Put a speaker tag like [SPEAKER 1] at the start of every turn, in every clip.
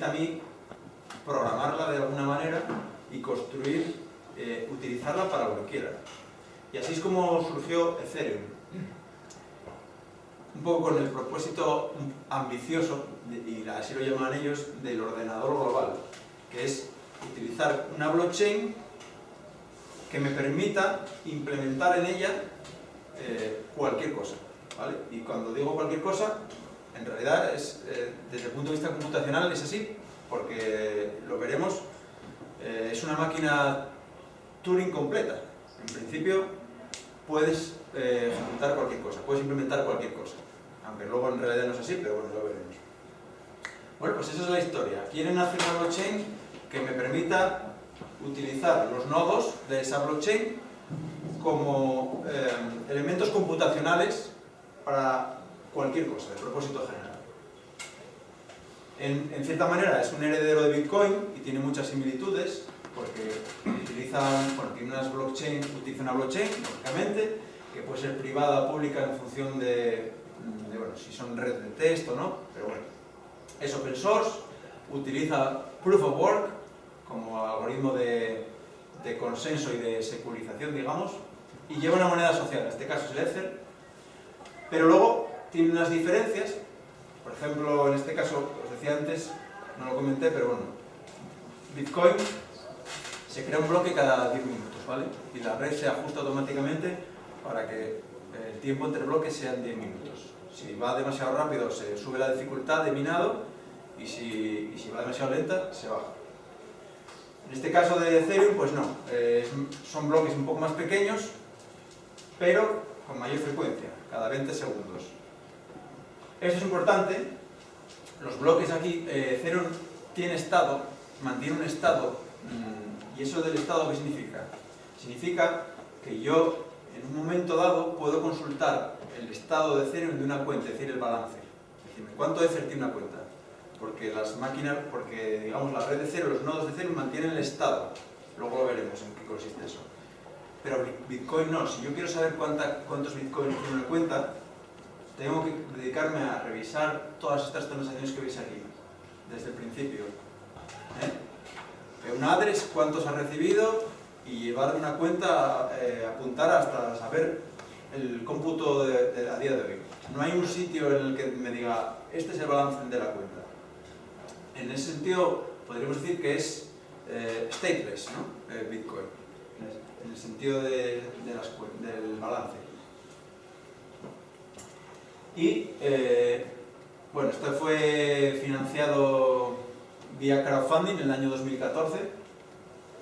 [SPEAKER 1] a mí programarla de alguna manera y construir, utilizarla para lo que quiera. Y así es como surgió Ethereum. Un poco con el propósito ambicioso, y así lo llaman ellos, del ordenador global, que es utilizar una blockchain que me permita implementar en ella cualquier cosa, ¿vale? Y cuando digo cualquier cosa, en realidad es, desde el punto de vista computacional es así, porque lo veremos, es una máquina Turing completa. En principio puedes ejecutar cualquier cosa, puedes implementar cualquier cosa, aunque luego en realidad no es así, pero bueno, lo veremos. Bueno, pues esa es la historia. Quieren hacer una blockchain que me permita utilizar los nodos de esa blockchain como elementos computacionales para cualquier cosa, de propósito general. En cierta manera es un heredero de Bitcoin y tiene muchas similitudes, porque utilizan, bueno, tiene unas blockchain, utiliza una blockchain, lógicamente, que puede ser privada o pública en función de bueno, si son red de test o no, pero bueno, es open source, utiliza Proof of Work como algoritmo de consenso y de securización, digamos, y lleva una moneda asociada, en este caso es el Ether, pero luego tiene unas diferencias. Por ejemplo, en este caso, os decía antes, no lo comenté, pero bueno, Bitcoin se crea un bloque cada 10 minutos, ¿vale? Y la red se ajusta automáticamente para que el tiempo entre bloques sean 10 minutos. Si va demasiado rápido, se sube la dificultad de minado, y si va demasiado lenta, se baja. En este caso de Ethereum, pues no, son bloques un poco más pequeños, pero con mayor frecuencia, cada 20 segundos. Esto es importante. Los bloques aquí, Ethereum tiene estado, mantiene un estado, y eso del estado, ¿qué significa? Significa que yo, en un momento dado, puedo consultar el estado de Ethereum de una cuenta, es decir, el balance. Decirme, ¿cuánto Ether tiene una cuenta? Porque las máquinas, porque digamos la red de Ethereum, los nodos de Ethereum mantienen el estado. Luego lo veremos en qué consiste eso. Pero Bitcoin no. Si yo quiero saber cuántos Bitcoins tiene una cuenta, tengo que dedicarme a revisar todas estas transacciones que veis aquí, desde el principio. Un address, cuántos ha recibido, y llevar una cuenta, apuntar hasta saber el cómputo a día de hoy. No hay un sitio en el que me diga, este es el balance de la cuenta. En ese sentido, podríamos decir que es stateless, ¿no? Bitcoin, en el sentido del balance. Y, bueno, esto fue financiado vía crowdfunding en el año 2014.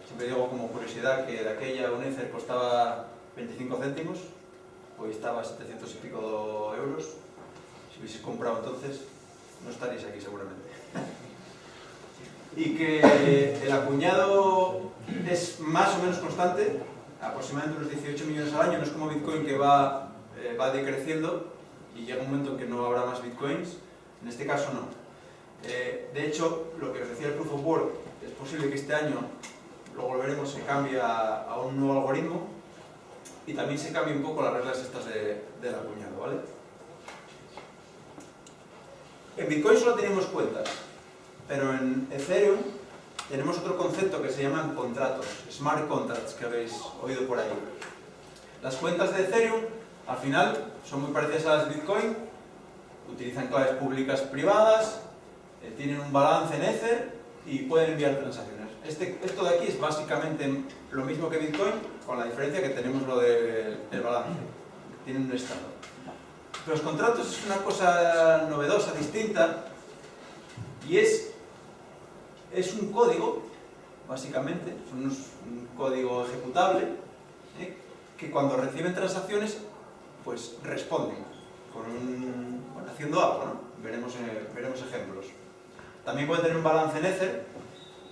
[SPEAKER 1] Siempre digo como curiosidad que de aquella un Ether costaba 25 céntimos, hoy estaba a 700 y pico euros. Si hubieseis comprado entonces, no estaréis aquí seguramente. Y que el acuñado es más o menos constante, aproximadamente unos 18 millones al año. No es como Bitcoin, que va decreciendo y llega un momento en que no habrá más Bitcoins. En este caso no. De hecho, lo que os decía el Proof of Work, es posible que este año, luego lo veremos, se cambie a un nuevo algoritmo, y también se cambie un poco las reglas estas del acuñado, ¿vale? En Bitcoin solo tenemos cuentas, pero en Ethereum tenemos otro concepto que se llaman contratos, smart contracts, que habéis oído por ahí. Las cuentas de Ethereum, al final, son muy parecidas a las de Bitcoin, utilizan claves públicas privadas, tienen un balance en Ether y pueden enviar transacciones. Esto de aquí es básicamente lo mismo que Bitcoin, con la diferencia que tenemos lo del balance, tienen un estado. Pero los contratos es una cosa novedosa, distinta, y es un código, básicamente, es un código ejecutable, que cuando reciben transacciones, pues responden bueno, haciendo algo, ¿no? Veremos ejemplos. También puede tener un balance en Ether,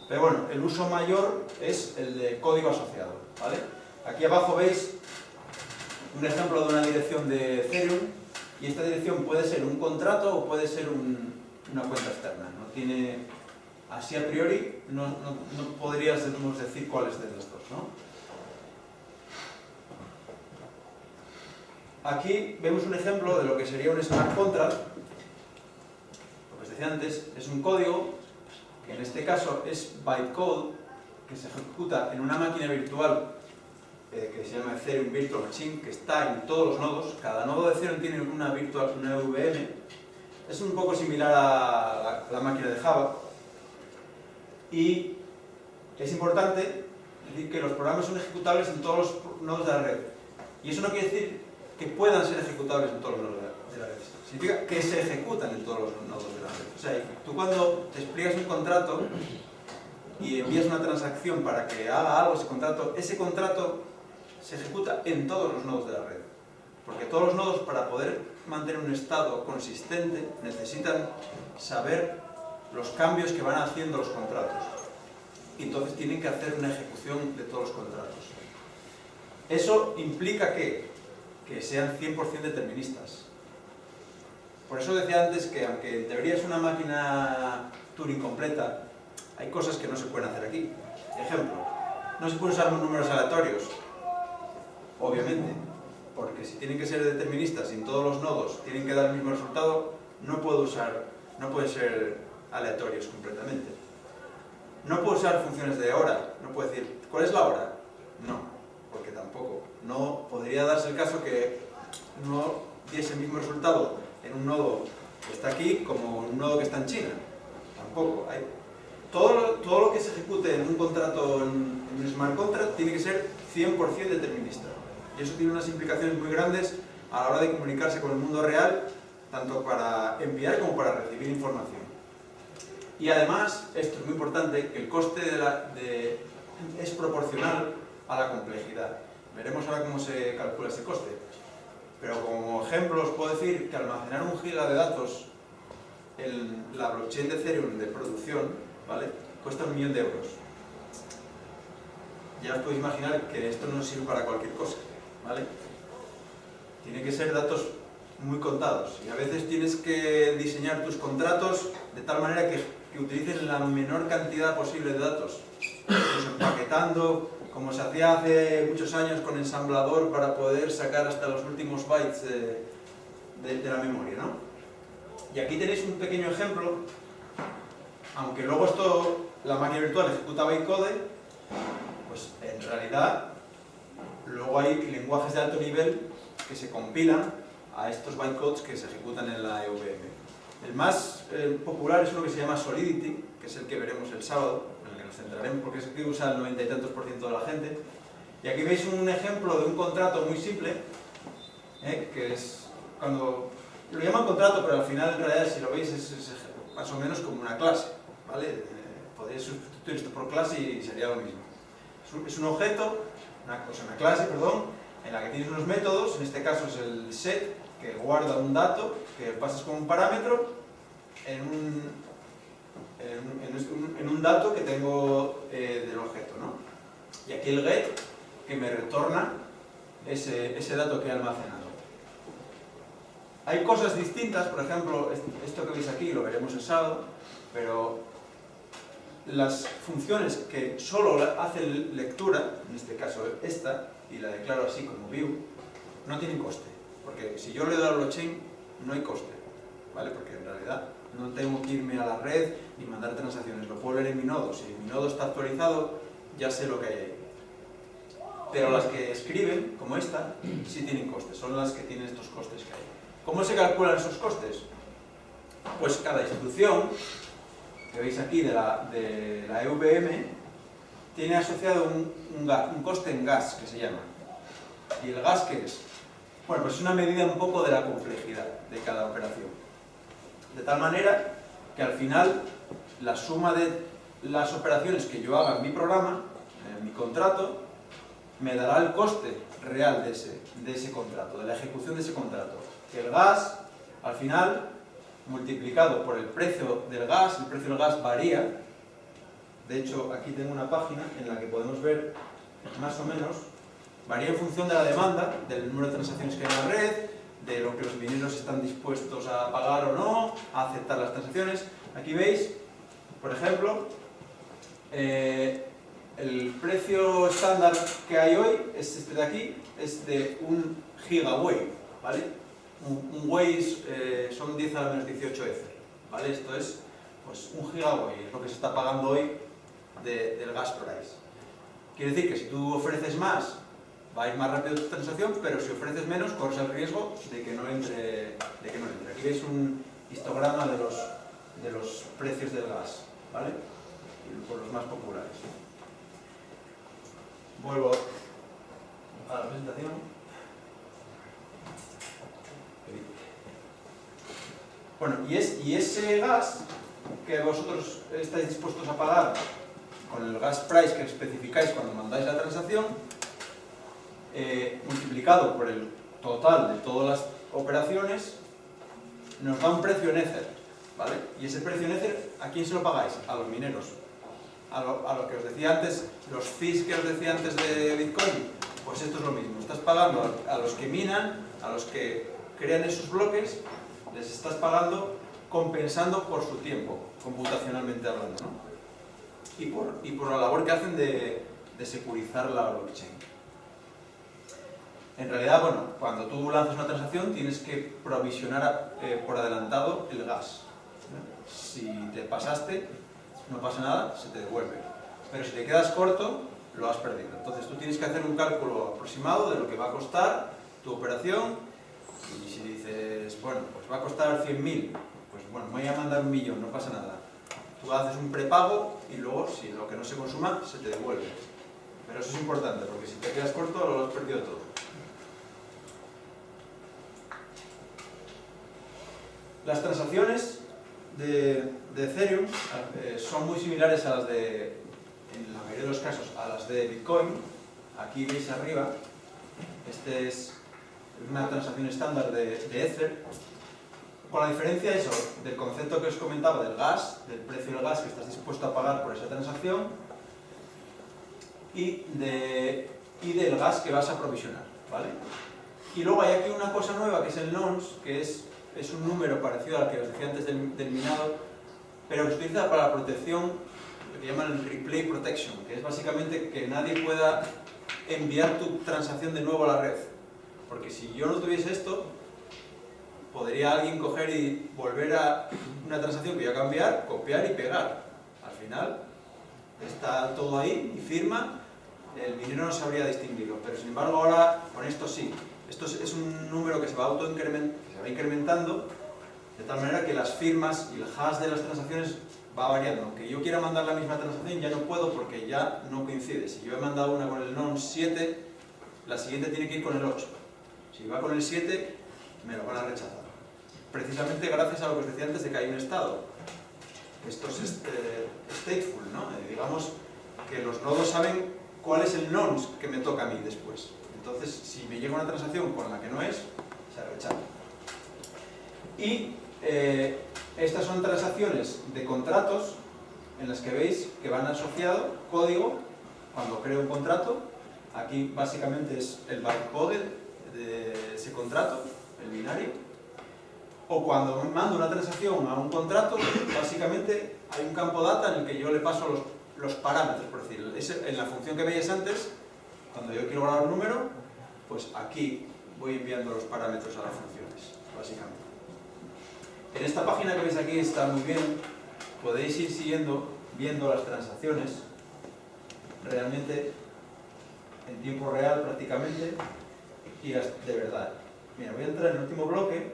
[SPEAKER 1] pero bueno, el uso mayor es el de código asociado, ¿vale? Aquí abajo veis un ejemplo de una dirección de Ethereum, y esta dirección puede ser un contrato o puede ser una cuenta externa. No tiene, así a priori, no podríamos decir cuál es de los dos, ¿no? Aquí vemos un ejemplo de lo que sería un smart contract. Lo que os decía antes, es un código que en este caso es bytecode, que se ejecuta en una máquina virtual que se llama Ethereum Virtual Machine, que está en todos los nodos. Cada nodo de Ethereum tiene una VM. Es un poco similar a la máquina de Java. Y es importante decir que los programas son ejecutables en todos los nodos de la red. Y eso no quiere decir que puedan ser ejecutables en todos los nodos de la red. Significa que se ejecutan en todos los nodos de la red. O sea, tú cuando despliegas un contrato y envías una transacción para que haga algo ese contrato se ejecuta en todos los nodos de la red. Porque todos los nodos, para poder mantener un estado consistente, necesitan saber los cambios que van haciendo los contratos. Y entonces tienen que hacer una ejecución de todos los contratos. Eso implica que sean 100% deterministas. Por eso decía antes que, aunque en teoría es una máquina Turing completa, hay cosas que no se pueden hacer aquí. Ejemplo, no se pueden usar números aleatorios, obviamente, porque si tienen que ser deterministas y en todos los nodos tienen que dar el mismo resultado, no pueden ser aleatorios completamente. No puedo usar funciones de hora, no puedo decir, ¿cuál es la hora? No, porque tampoco. No podría darse el caso que no diese el mismo resultado en un nodo que está aquí como en un nodo que está en China. Tampoco. Todo lo que se ejecute en un contrato, en un smart contract, tiene que ser 100% determinista. Y eso tiene unas implicaciones muy grandes a la hora de comunicarse con el mundo real, tanto para enviar como para recibir información. Y además, esto es muy importante, que el coste es proporcional a la complejidad. Veremos ahora cómo se calcula ese coste. Pero como ejemplo os puedo decir que almacenar 1 giga de datos en la blockchain de Ethereum de producción, ¿vale?, cuesta 1 millón de euros. Ya os podéis imaginar que esto no sirve para cualquier cosa, ¿vale? Tiene que ser datos muy contados y a veces tienes que diseñar tus contratos de tal manera que utilicen la menor cantidad posible de datos, incluso empaquetando, como se hacía hace muchos años con ensamblador para poder sacar hasta los últimos bytes de la memoria, ¿no? Y aquí tenéis un pequeño ejemplo, aunque luego la máquina virtual ejecuta bytecode, pues en realidad luego hay lenguajes de alto nivel que se compilan a estos bytecodes que se ejecutan en la EVM. El más popular es uno que se llama Solidity, que es el que veremos el sábado, en el que nos centraremos porque es el que usa el 90 y tantos % de la gente. Y aquí veis un ejemplo de un contrato muy simple, que es cuando lo llaman contrato, pero al final en realidad, si lo veis, es más o menos como una clase, ¿vale? Podríais sustituir esto por clase y sería lo mismo. Es un objeto, una clase, perdón, en la que tienes unos métodos, en este caso es el set, que guarda un dato que pasas como un parámetro en un dato que tengo del objeto, ¿no? Y aquí el get, que me retorna ese dato que he almacenado. Hay cosas distintas, por ejemplo, esto que veis aquí lo veremos el sábado, pero las funciones que solo hacen lectura, en este caso esta, y la declaro así como view, no tienen coste. Porque si yo le doy a la blockchain, no hay coste, ¿vale? Porque en realidad no tengo que irme a la red ni mandar transacciones, lo puedo leer en mi nodo. Si mi nodo está actualizado, ya sé lo que hay ahí. Pero las que escriben, como esta, sí tienen costes, son las que tienen estos costes que hay. ¿Cómo se calculan esos costes? Pues cada instrucción que veis aquí de la EVM tiene asociado un coste en gas, que se llama. ¿Y el gas qué es? Bueno, pues es una medida un poco de la complejidad de cada operación. De tal manera que al final la suma de las operaciones que yo haga en mi programa, en mi contrato, me dará el coste real de ese contrato, de la ejecución de ese contrato. Que el gas, al final, multiplicado por el precio del gas varía. De hecho, aquí tengo una página en la que podemos ver más o menos. Varía en función de la demanda, del número de transacciones que hay en la red, de lo que los mineros están dispuestos a pagar o no, a aceptar las transacciones. Aquí veis, por ejemplo, el precio estándar que hay hoy es este de aquí, es de 1 gigawave, ¿vale? Un wave son 10 a la menos 18 Ether, ¿vale? Esto es pues 1 gigawatt es lo que se está pagando hoy del gas price. Quiere decir que si tú ofreces más, va a ir más rápido tu transacción, pero si ofreces menos, corres el riesgo de que no entre. Aquí veis un histograma de los precios del gas, ¿vale? Y por los más populares. Vuelvo a la presentación. Bueno, y ese gas que vosotros estáis dispuestos a pagar con el gas price que especificáis cuando mandáis la transacción, multiplicado por el total de todas las operaciones, nos da un precio en Ether, ¿vale? Y ese precio en Ether, ¿a quién se lo pagáis? A los mineros. A lo que os decía antes, los fees que os decía antes de Bitcoin, pues esto es lo mismo. Estás pagando a los que minan, a los que crean esos bloques, les estás pagando compensando por su tiempo, computacionalmente hablando, ¿no? Y por la labor que hacen de securizar la blockchain. En realidad, bueno, cuando tú lanzas una transacción tienes que provisionar por adelantado el gas, ¿no? Si te pasaste, no pasa nada, se te devuelve. Pero si te quedas corto, lo has perdido. Entonces tú tienes que hacer un cálculo aproximado de lo que va a costar tu operación. Y si dices, bueno, pues va a costar 100.000, pues bueno, me voy a mandar 1.000.000, no pasa nada. Tú haces un prepago y luego, si lo que no se consuma, se te devuelve. Pero eso es importante, porque si te quedas corto, lo has perdido todo. Las transacciones de Ethereum son muy similares a las de, en la mayoría de los casos, a las de Bitcoin. Aquí veis arriba, este es una transacción estándar de Ether, con la diferencia eso, del concepto que os comentaba del gas, del precio del gas que estás dispuesto a pagar por esa transacción y del gas que vas a provisionar, ¿vale? Y luego hay aquí una cosa nueva que es el nonce, que es un número parecido al que os decía antes del minado, pero que se utiliza para la protección, lo que llaman el replay protection, que es básicamente que nadie pueda enviar tu transacción de nuevo a la red. Porque si yo no tuviese esto, podría alguien coger y volver a una transacción que yo voy a cambiar, copiar y pegar. Al final está todo ahí y firma, el minero no sabría distinguirlo, pero sin embargo ahora con esto sí. Esto es un número que se va incrementando de tal manera que las firmas y el hash de las transacciones va variando. Aunque yo quiera mandar la misma transacción ya no puedo porque ya no coincide. Si yo he mandado una con el nonce 7, la siguiente tiene que ir con el 8. Si va con el 7, me lo van a rechazar. Precisamente gracias a lo que os decía antes de que hay un estado. Esto es stateful, ¿no? Digamos que los nodos saben cuál es el nonce que me toca a mí después. Entonces, si me llega una transacción con la que no es, se rechaza. Y estas son transacciones de contratos en las que veis que van asociado código cuando creo un contrato. Aquí básicamente es el bytecode de ese contrato, el binario. O cuando mando una transacción a un contrato, básicamente hay un campo data en el que yo le paso los parámetros, por decirlo. En la función que veíais antes, cuando yo quiero guardar un número, pues aquí voy enviando los parámetros a las funciones, básicamente. En esta página que veis aquí está muy bien, podéis ir viendo las transacciones realmente en tiempo real prácticamente y las de verdad. Mira, voy a entrar en el último bloque,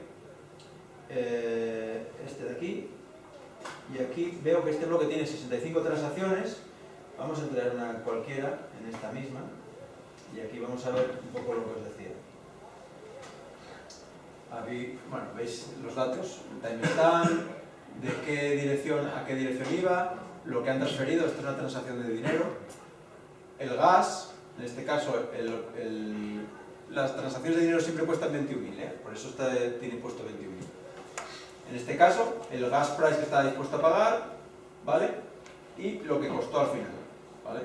[SPEAKER 1] este de aquí, y aquí veo que este bloque tiene 65 transacciones. Vamos a entrar en una cualquiera, en esta misma, y aquí vamos a ver un poco lo que os decía. Aquí, bueno, veis los datos, el timestamp, de qué dirección a qué dirección iba, lo que han transferido, esto es una transacción de dinero, el gas, en este caso las transacciones de dinero siempre cuestan 21.000, por eso tiene impuesto 21.000. En este caso, el gas price que está dispuesto a pagar, ¿vale? Y lo que costó al final, ¿vale?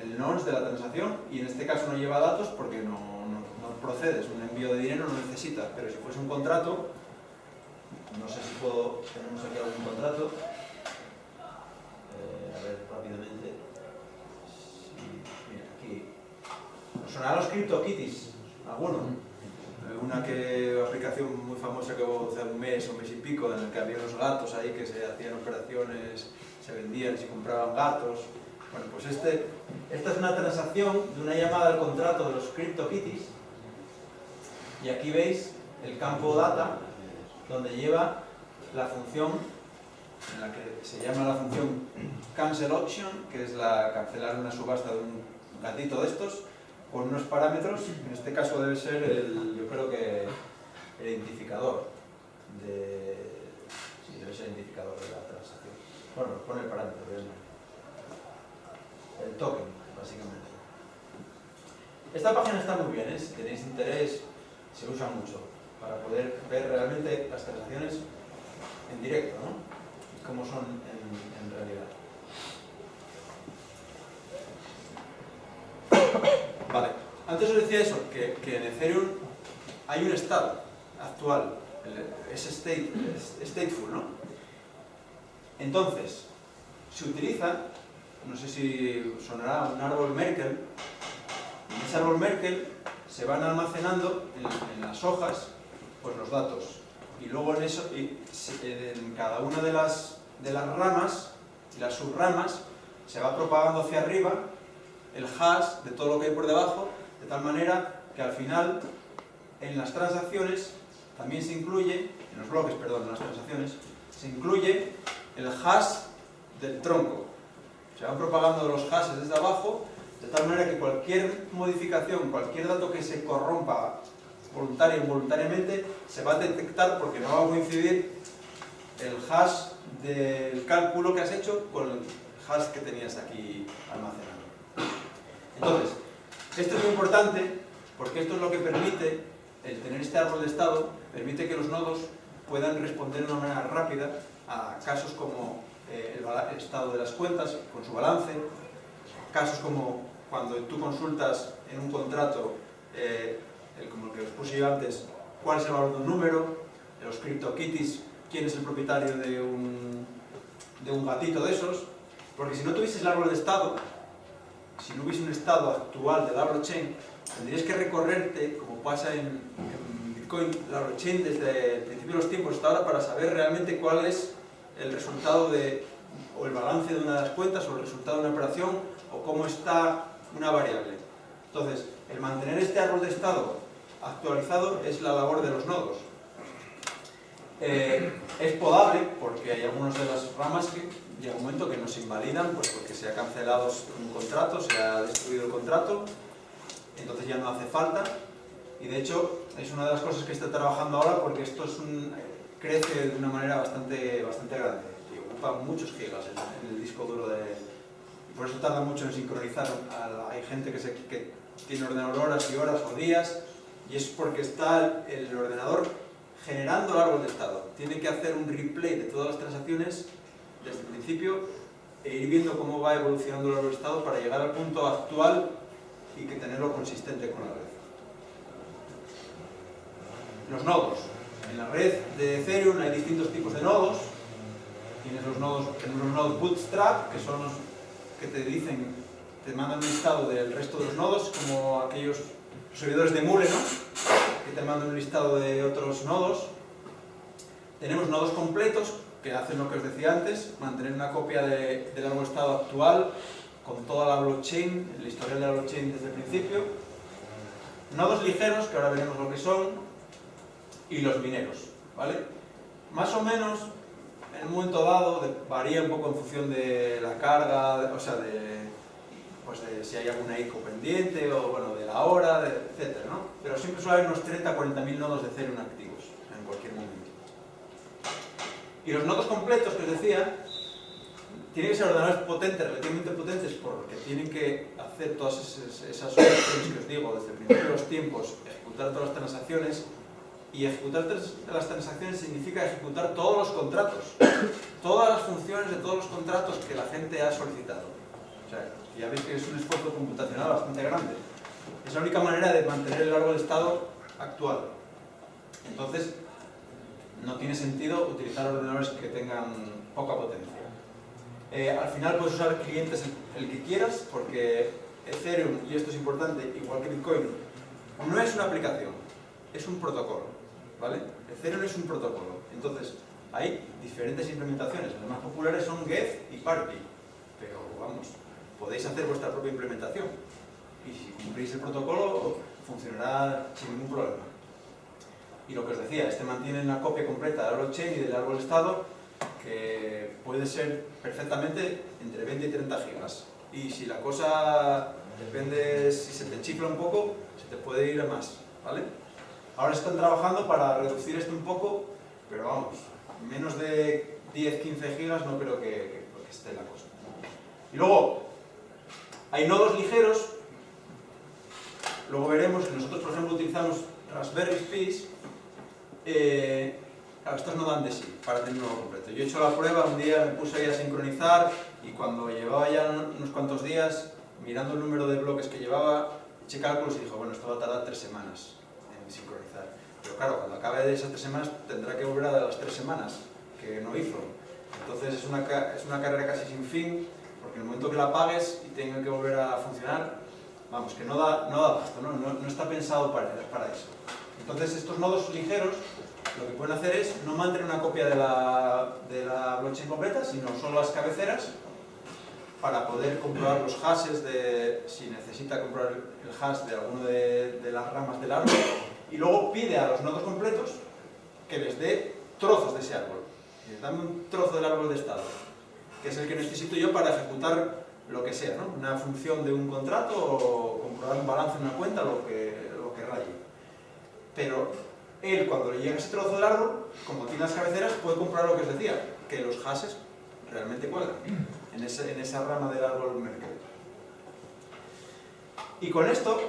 [SPEAKER 1] El nonce de la transacción, y en este caso no lleva datos porque no procede, es un envío de dinero, no necesita, pero si fuese un contrato, no sé si tenemos aquí algún contrato, a ver rápidamente, sí, mira, aquí, ¿os sonarán los CryptoKitties? ¿Alguno? una aplicación muy famosa que hubo hace un mes y pico, en el que había unos gatos ahí que se hacían operaciones, se vendían y se compraban gatos. Bueno, pues esta es una transacción de una llamada al contrato de los CryptoKitties, y aquí veis el campo data, donde lleva la función en la que se llama la función cancel auction, que es la cancelar una subasta de un gatito de estos, con unos parámetros. En este caso debe ser yo creo que el identificador sí, debe ser el identificador de la transacción. Bueno, nos pone el parámetro, el token, básicamente. Esta página está muy bien, si tenéis interés, se usa mucho para poder ver realmente las transacciones en directo, ¿no? Y cómo son en realidad. Vale, antes os decía eso, que en Ethereum hay un estado actual, es stateful, ¿no? Entonces, se utiliza, no sé si sonará, un árbol Merkle. En ese árbol Merkle se van almacenando en las hojas pues los datos, y luego en cada una de las ramas y las subramas se va propagando hacia arriba el hash de todo lo que hay por debajo, de tal manera que al final en las transacciones también se incluye, en los bloques, perdón, en las transacciones, se incluye el hash del tronco. Se van propagando los hashes desde abajo, de tal manera que cualquier modificación, cualquier dato que se corrompa voluntaria o involuntariamente, se va a detectar porque no va a coincidir el hash del cálculo que has hecho con el hash que tenías aquí almacenado. Entonces, esto es muy importante porque esto es lo que permite, el tener este árbol de estado, permite que los nodos puedan responder de una manera rápida a casos como el estado de las cuentas con su balance, casos como cuando tú consultas en un contrato, como el que os puse yo antes, cuál es el valor de un número, de los CryptoKitties, quién es el propietario de un gatito de esos, porque si no tuvieses el árbol de estado, si no hubiese un estado actual de la blockchain, tendrías que recorrerte, como pasa en Bitcoin, la blockchain desde el principio de los tiempos hasta ahora para saber realmente cuál es el resultado o el balance de una de las cuentas, o el resultado de una operación, o cómo está una variable. Entonces, el mantener este árbol de estado actualizado es la labor de los nodos. Es podable porque hay algunas de las ramas que llega un momento que no se invalidan, pues porque se ha cancelado un contrato, se ha destruido el contrato, entonces ya no hace falta, y de hecho es una de las cosas que está trabajando ahora porque esto crece de una manera bastante grande y ocupa muchos gigas en el disco duro y por eso tarda mucho en sincronizar. Hay gente que tiene ordenador horas y horas o días, y es porque está el ordenador generando el árbol de estado. Tiene que hacer un replay de todas las transacciones desde el principio e ir viendo cómo va evolucionando el árbol de estado para llegar al punto actual y que tenerlo consistente con la red. Los nodos. En la red de Ethereum hay distintos tipos de nodos. Tienes los nodos Bootstrap, que son los que te mandan un listado del resto de los nodos, como aquellos servidores de Mule, ¿no? Que te mandan un listado de otros nodos. Tenemos nodos completos, que hacen lo que os decía antes, mantener una copia del árbol de estado actual con toda la blockchain, el historial de la blockchain desde el principio. Nodos ligeros, que ahora veremos lo que son, y los mineros, ¿vale? Más o menos, en un momento dado, varía un poco en función de la carga, o sea, de si hay alguna ICO pendiente, o bueno, de la hora, etc., ¿no? Pero siempre suele haber unos 30 a 40.000 nodos de Ethereum activos en cualquier momento. Y los nodos completos que os decía, tienen que ser ordenadores potentes, relativamente potentes, porque tienen que hacer todas esas operaciones que os digo desde el principio de los tiempos, ejecutar todas las transacciones. Y ejecutar las transacciones significa ejecutar todos los contratos, todas las funciones de todos los contratos que la gente ha solicitado. O sea, ya veis que es un esfuerzo computacional bastante grande. Es la única manera de mantener el árbol de estado actual. Entonces, no tiene sentido utilizar ordenadores que tengan poca potencia. Al final puedes usar clientes el que quieras, porque Ethereum, y esto es importante, igual que Bitcoin, no es una aplicación. es un protocolo, ¿vale? Ethereum es un protocolo. Entonces, hay diferentes implementaciones. Las más populares son Geth y Parity. Pero, vamos, podéis hacer vuestra propia implementación. Y si cumplís el protocolo, funcionará sin ningún problema. Y lo que os decía, este mantiene una copia completa de la blockchain y del árbol estado, que puede ser perfectamente entre 20 y 30 gigas. Y si la cosa, depende, si se te chifla un poco, se te puede ir a más, ¿vale? Ahora están trabajando para reducir esto un poco, pero vamos, menos de 10-15 gigas no creo que esté la cosa. Y luego, hay nodos ligeros. Luego veremos que nosotros, por ejemplo, utilizamos Raspberry Pis. Claro, estos no dan de sí para tener un nodo completo. Yo he hecho la prueba, un día me puse ahí a sincronizar y cuando llevaba ya unos cuantos días, mirando el número de bloques que llevaba, eché cálculos y dije, bueno, esto va a tardar 3 semanas en sincronizar. Pero claro, cuando acabe de esas 3 semanas tendrá que volver a las 3 semanas que no hizo. Entonces es una carrera casi sin fin, porque en el momento que la apagues y tenga que volver a funcionar, vamos, que no da abasto, no está pensado para eso. Entonces estos nodos ligeros lo que pueden hacer es no mantener una copia de la blockchain completa, sino solo las cabeceras, para poder comprobar los hashes si necesita comprobar el hash de alguna de las ramas del árbol, y luego pide a los nodos completos que les dé trozos de ese árbol. Dame un trozo del árbol de estado, que es el que necesito yo para ejecutar lo que sea, ¿no? Una función de un contrato o comprobar un balance en una cuenta, lo que raye. Pero él, cuando le llega ese trozo del árbol, como tiene las cabeceras, puede comprobar lo que os decía, que los hashes realmente cuadran en esa rama del árbol mercado. Y con esto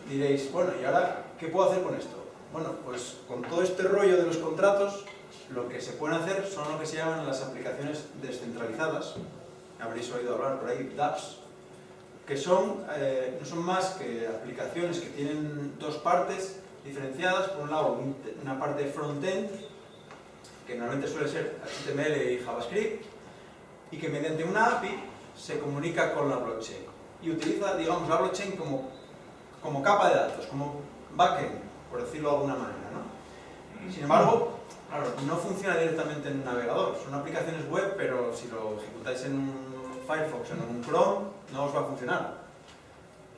[SPEAKER 1] diréis, bueno, ¿y ahora qué puedo hacer con esto? Bueno, pues con todo este rollo de los contratos, lo que se pueden hacer son lo que se llaman las aplicaciones descentralizadas. Habréis oído hablar por ahí, dApps, que no son más que aplicaciones que tienen dos partes diferenciadas. Por un lado, una parte front-end, que normalmente suele ser HTML y JavaScript, y que mediante una API se comunica con la blockchain. Y utiliza, digamos, la blockchain como capa de datos, como backend, por decirlo de alguna manera, ¿no? Sin embargo, claro, no funciona directamente en un navegador. Son aplicaciones web, pero si lo ejecutáis en un Firefox o en un Chrome, no os va a funcionar.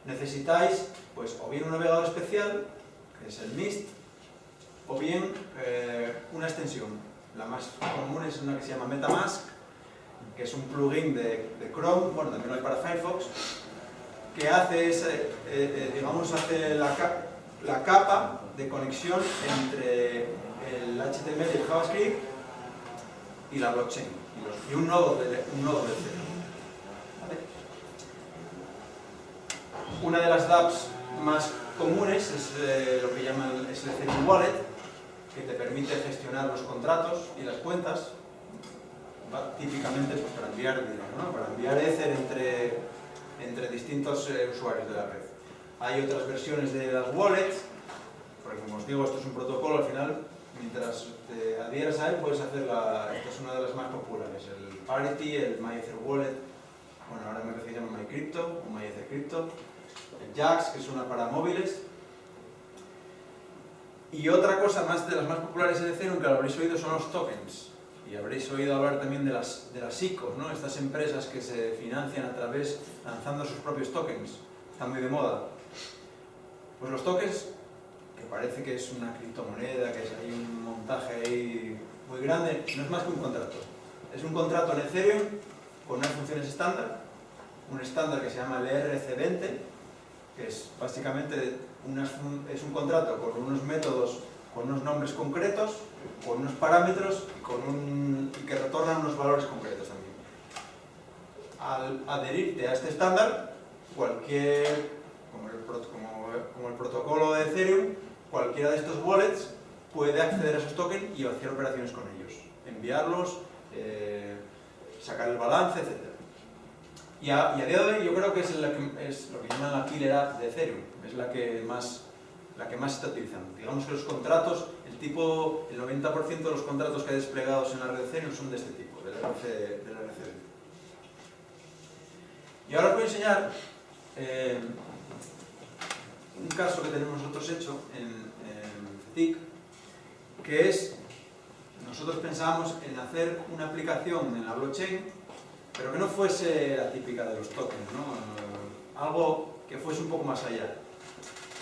[SPEAKER 1] Necesitáis, pues, o bien un navegador especial, que es el Mist, o bien una extensión. La más común es una que se llama MetaMask, que es un plugin de Chrome, bueno, también lo hay para Firefox, que hace, hace la capa de conexión entre el HTML y el JavaScript y la blockchain, y un nodo de cero. ¿Vale? Una de las dApps más comunes es lo que llaman el Ethereum Wallet, que te permite gestionar los contratos y las cuentas, típicamente pues, para enviar dinero, ¿no? Para enviar Ether entre distintos usuarios de la red. Hay otras versiones de las wallets, porque como os digo, esto es un protocolo, al final, mientras te adhieras a él, puedes hacer esta es una de las más populares, el Parity, el MyEtherWallet, bueno, ahora me parece que se llama MyCrypto o MyEtherCrypto, el Jax, que es una para móviles. Y otra cosa más de las más populares en Ethereum que lo habréis oído son los tokens. Y habréis oído hablar también de las ICOs, ¿no? Estas empresas que se financian lanzando sus propios tokens. Están muy de moda. Pues los tokens, que parece que es una criptomoneda, que hay un montaje ahí muy grande, no es más que un contrato. Es un contrato en Ethereum con unas funciones estándar, un estándar que se llama el ERC20, que es básicamente es un contrato con unos métodos, con unos nombres concretos, con unos parámetros y que retornan unos valores concretos también. Al adherirte a este estándar, como el protocolo de Ethereum, cualquiera de estos wallets puede acceder a esos tokens y hacer operaciones con ellos, enviarlos, sacar el balance, etc. Y a día de hoy yo creo que es lo que llaman la killer app de Ethereum, es la que más se está utilizando. Digamos que los contratos, el 90% de los contratos que hay desplegados en la red de Ethereum son de este tipo, de la RC20. Y ahora os voy a enseñar un caso que tenemos nosotros hecho TIC, que es, nosotros pensábamos en hacer una aplicación en la blockchain, pero que no fuese la típica de los tokens, ¿no? Algo que fuese un poco más allá.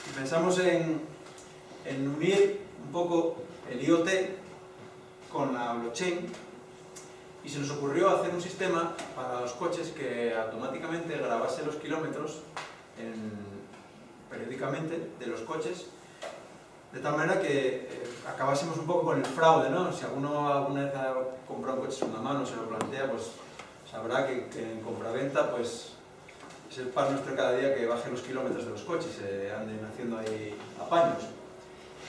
[SPEAKER 1] Y pensamos en unir un poco el IoT con la blockchain, y se nos ocurrió hacer un sistema para los coches que automáticamente grabase los kilómetros periódicamente de los coches, de tal manera que acabásemos un poco con el fraude, ¿no? Si alguna vez ha comprado un coche segunda mano, se lo plantea, pues sabrá que en compraventa pues es el pan nuestro cada día que bajen los kilómetros de los coches, anden haciendo ahí apaños.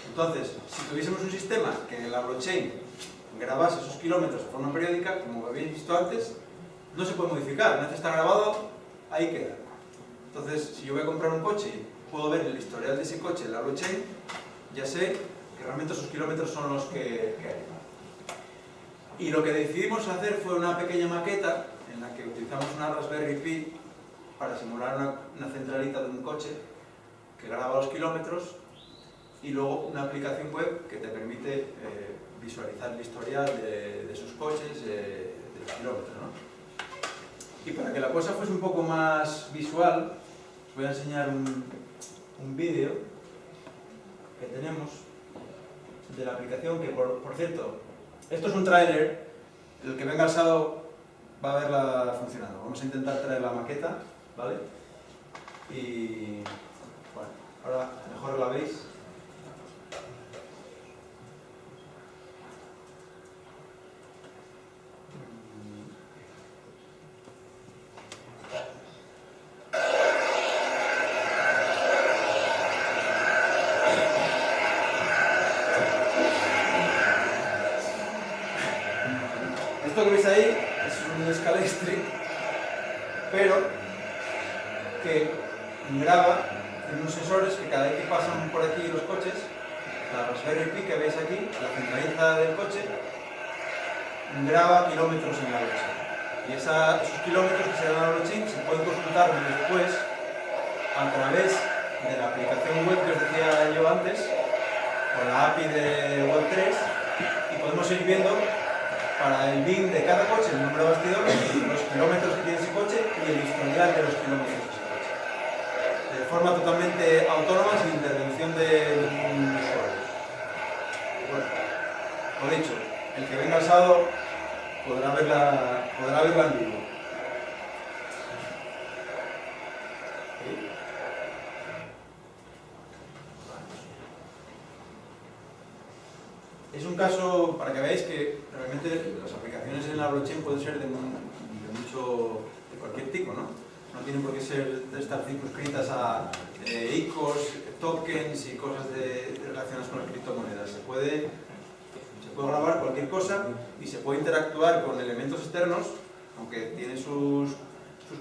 [SPEAKER 1] Entonces, si tuviésemos un sistema que en la blockchain grabase esos kilómetros de forma periódica, como habéis visto antes, no se puede modificar, una vez está grabado, ahí queda. Entonces, si yo voy a comprar un coche y puedo ver el historial de ese coche en la blockchain, ya sé que realmente esos kilómetros son los que hay. Y lo que decidimos hacer fue una pequeña maqueta en la que utilizamos una Raspberry Pi para simular una centralita de un coche que graba los kilómetros, y luego una aplicación web que te permite visualizar el historial de sus coches, de los kilómetros, ¿no? Y para que la cosa fuese un poco más visual, os voy a enseñar un vídeo que tenemos de la aplicación, que por cierto, esto es un tráiler, el que venga al sábado va a verla funcionando. Vamos a intentar traer la maqueta, ¿vale? Y bueno, ahora mejor la veis. Esto que veis ahí es un Scalextric, pero que graba en unos sensores que cada vez que pasan por aquí los coches, la Raspberry Pi que veis aquí, la centralita del coche, graba kilómetros en la blockchain. Y esos kilómetros que se dan en la blockchain se pueden consultar después a través de la aplicación web que os decía yo antes, con la API de Web3, y podemos ir viendo para el BIN de cada coche, el número de bastidores, los kilómetros que tiene ese coche y el historial de los kilómetros de ese coche. De forma totalmente autónoma, sin intervención de ningún usuario. Bueno, lo dicho, el que venga al sábado podrá verla en vivo. Es un caso para que veáis que realmente las aplicaciones en la blockchain pueden ser de cualquier tipo, ¿no? No tienen por qué estar circunscritas a ICOs, tokens y cosas relacionadas con las criptomonedas. Se puede grabar cualquier cosa y se puede interactuar con elementos externos, aunque tiene sus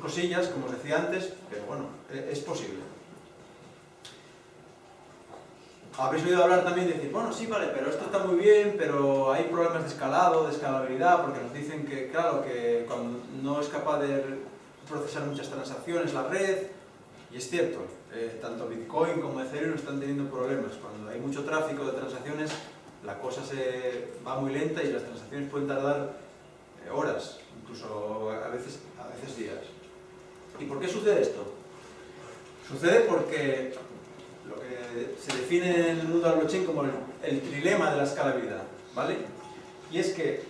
[SPEAKER 1] cosillas, como os decía antes, pero bueno, es posible. Habréis oído hablar también de decir, bueno, sí, vale, pero esto está muy bien, pero hay problemas de escalado, de escalabilidad, porque nos dicen que, claro, que cuando no es capaz de procesar muchas transacciones la red, y es cierto, tanto Bitcoin como Ethereum están teniendo problemas. Cuando hay mucho tráfico de transacciones, la cosa se va muy lenta y las transacciones pueden tardar horas, incluso a veces días. ¿Y por qué sucede esto? Sucede porque lo que se define en el mundo de la blockchain como el trilema de la escalabilidad, ¿vale? Y es que,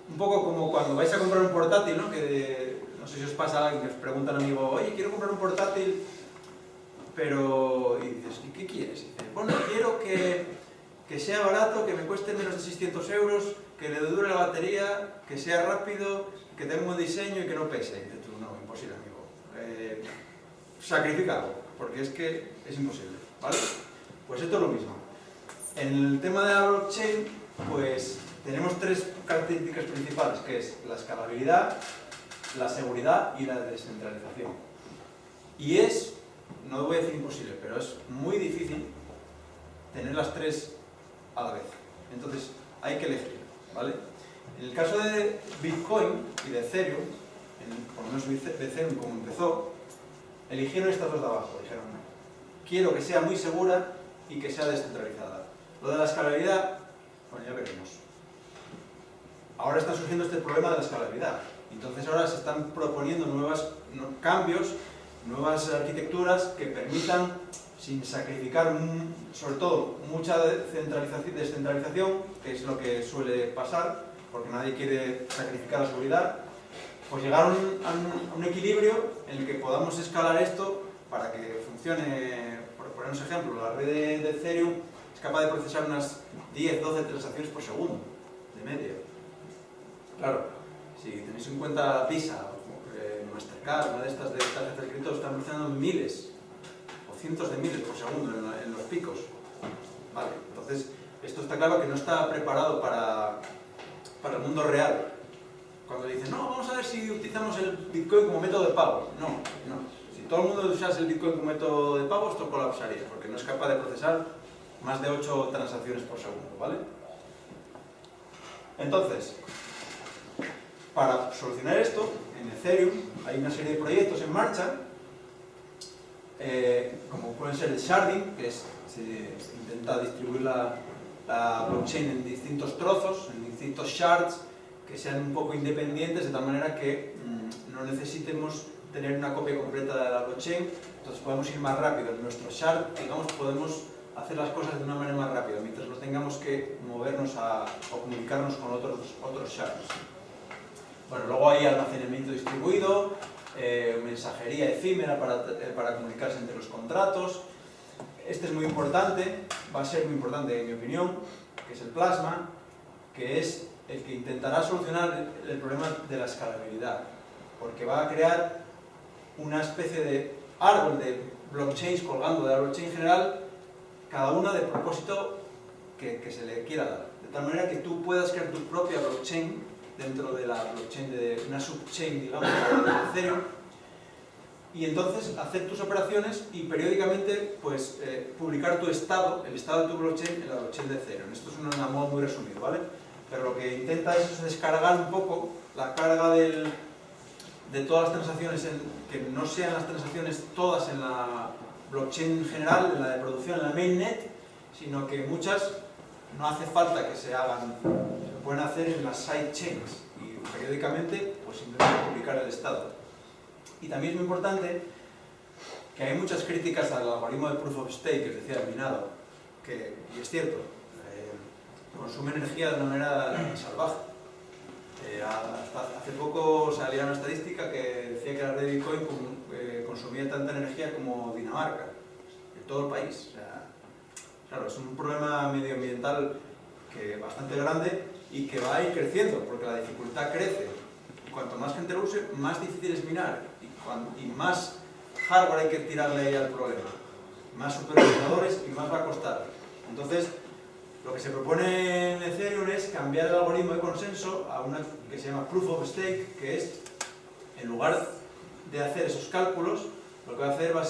[SPEAKER 1] un poco como cuando vais a comprar un portátil, ¿no? Que no sé si os pasa a alguien que os pregunta a un amigo, oye, quiero comprar un portátil, pero... Y dices, ¿y qué quieres? Y dices, bueno, quiero que sea barato, que me cueste menos de 600 euros, que le dure la batería, que sea rápido, que tenga un buen diseño y que no pese. Y dices tú, no, imposible, amigo. Sacrificado, porque es que es imposible, ¿vale? Pues esto es lo mismo. En el tema de la blockchain, pues tenemos tres características principales, que es la escalabilidad, la seguridad y la descentralización. Y es, no voy a decir imposible, pero es muy difícil tener las tres a la vez. Entonces, hay que elegir, ¿vale? En el caso de Bitcoin y de Ethereum, por lo menos Ethereum como empezó, eligieron estas dos de abajo. Dijeron, quiero que sea muy segura y que sea descentralizada. Lo de la escalabilidad, bueno, ya veremos. Ahora está surgiendo este problema de la escalabilidad. Entonces ahora se están proponiendo nuevos cambios, nuevas arquitecturas que permitan, sin sacrificar, sobre todo, mucha descentralización, que es lo que suele pasar, porque nadie quiere sacrificar la seguridad, pues llegar a un equilibrio en el que podamos escalar esto para que funcione. Por poner un ejemplo, la red de Ethereum es capaz de procesar unas 10-12 transacciones por segundo, de media. Claro, si tenéis en cuenta Visa, Mastercard, una de estas de tarjetas de crédito, están procesando miles o cientos de miles por segundo en los picos. Vale, entonces esto está claro que no está preparado para el mundo real. Cuando dicen, no, vamos a ver si utilizamos el Bitcoin como método de pago. No. Si todo el mundo usase el Bitcoin como método de pago, esto colapsaría, porque no es capaz de procesar más de 8 transacciones por segundo, ¿vale? Entonces, para solucionar esto, en Ethereum hay una serie de proyectos en marcha, como pueden ser el sharding, que se intenta distribuir la blockchain en distintos trozos, en distintos shards, que sean un poco independientes, de tal manera que no necesitemos tener una copia completa de la blockchain, entonces podemos ir más rápido. En nuestro shard, digamos, podemos hacer las cosas de una manera más rápida, mientras no tengamos que movernos o comunicarnos con otros shards. Bueno, luego hay almacenamiento distribuido, mensajería efímera para comunicarse entre los contratos. Este es muy importante, va a ser muy importante en mi opinión, que es el plasma, que es el que intentará solucionar el problema de la escalabilidad, porque va a crear una especie de árbol de blockchains colgando de la blockchain general, cada una de propósito que se le quiera dar, de tal manera que tú puedas crear tu propia blockchain dentro de la blockchain de una subchain, digamos, de Ethereum, y entonces hacer tus operaciones y periódicamente pues, publicar tu estado, el estado de tu blockchain en la blockchain de Ethereum. Esto es un modo muy resumido, ¿vale? Pero lo que intenta es descargar un poco la carga de todas las transacciones, que no sean las transacciones todas en la blockchain general, en la de producción, en la mainnet, sino que muchas no hace falta que se hagan, se pueden hacer en las sidechains y periódicamente pues simplemente publicar el estado. Y también es muy importante que hay muchas críticas al algoritmo de Proof of Stake, es decir, al minado, y es cierto, consume energía de una manera salvaje. Hasta hace poco salía una estadística que decía que la red de Bitcoin consumía tanta energía como Dinamarca, en todo el país. O sea, claro, es un problema medioambiental bastante grande y que va a ir creciendo, porque la dificultad crece. Y cuanto más gente lo use, más difícil es minar. Y más hardware hay que tirarle ahí al problema. Más superordenadores y más va a costar. Entonces, lo que se propone en Ethereum es cambiar el algoritmo de consenso a una que se llama Proof of Stake, que es, en lugar de hacer esos cálculos, lo que va a hacer va a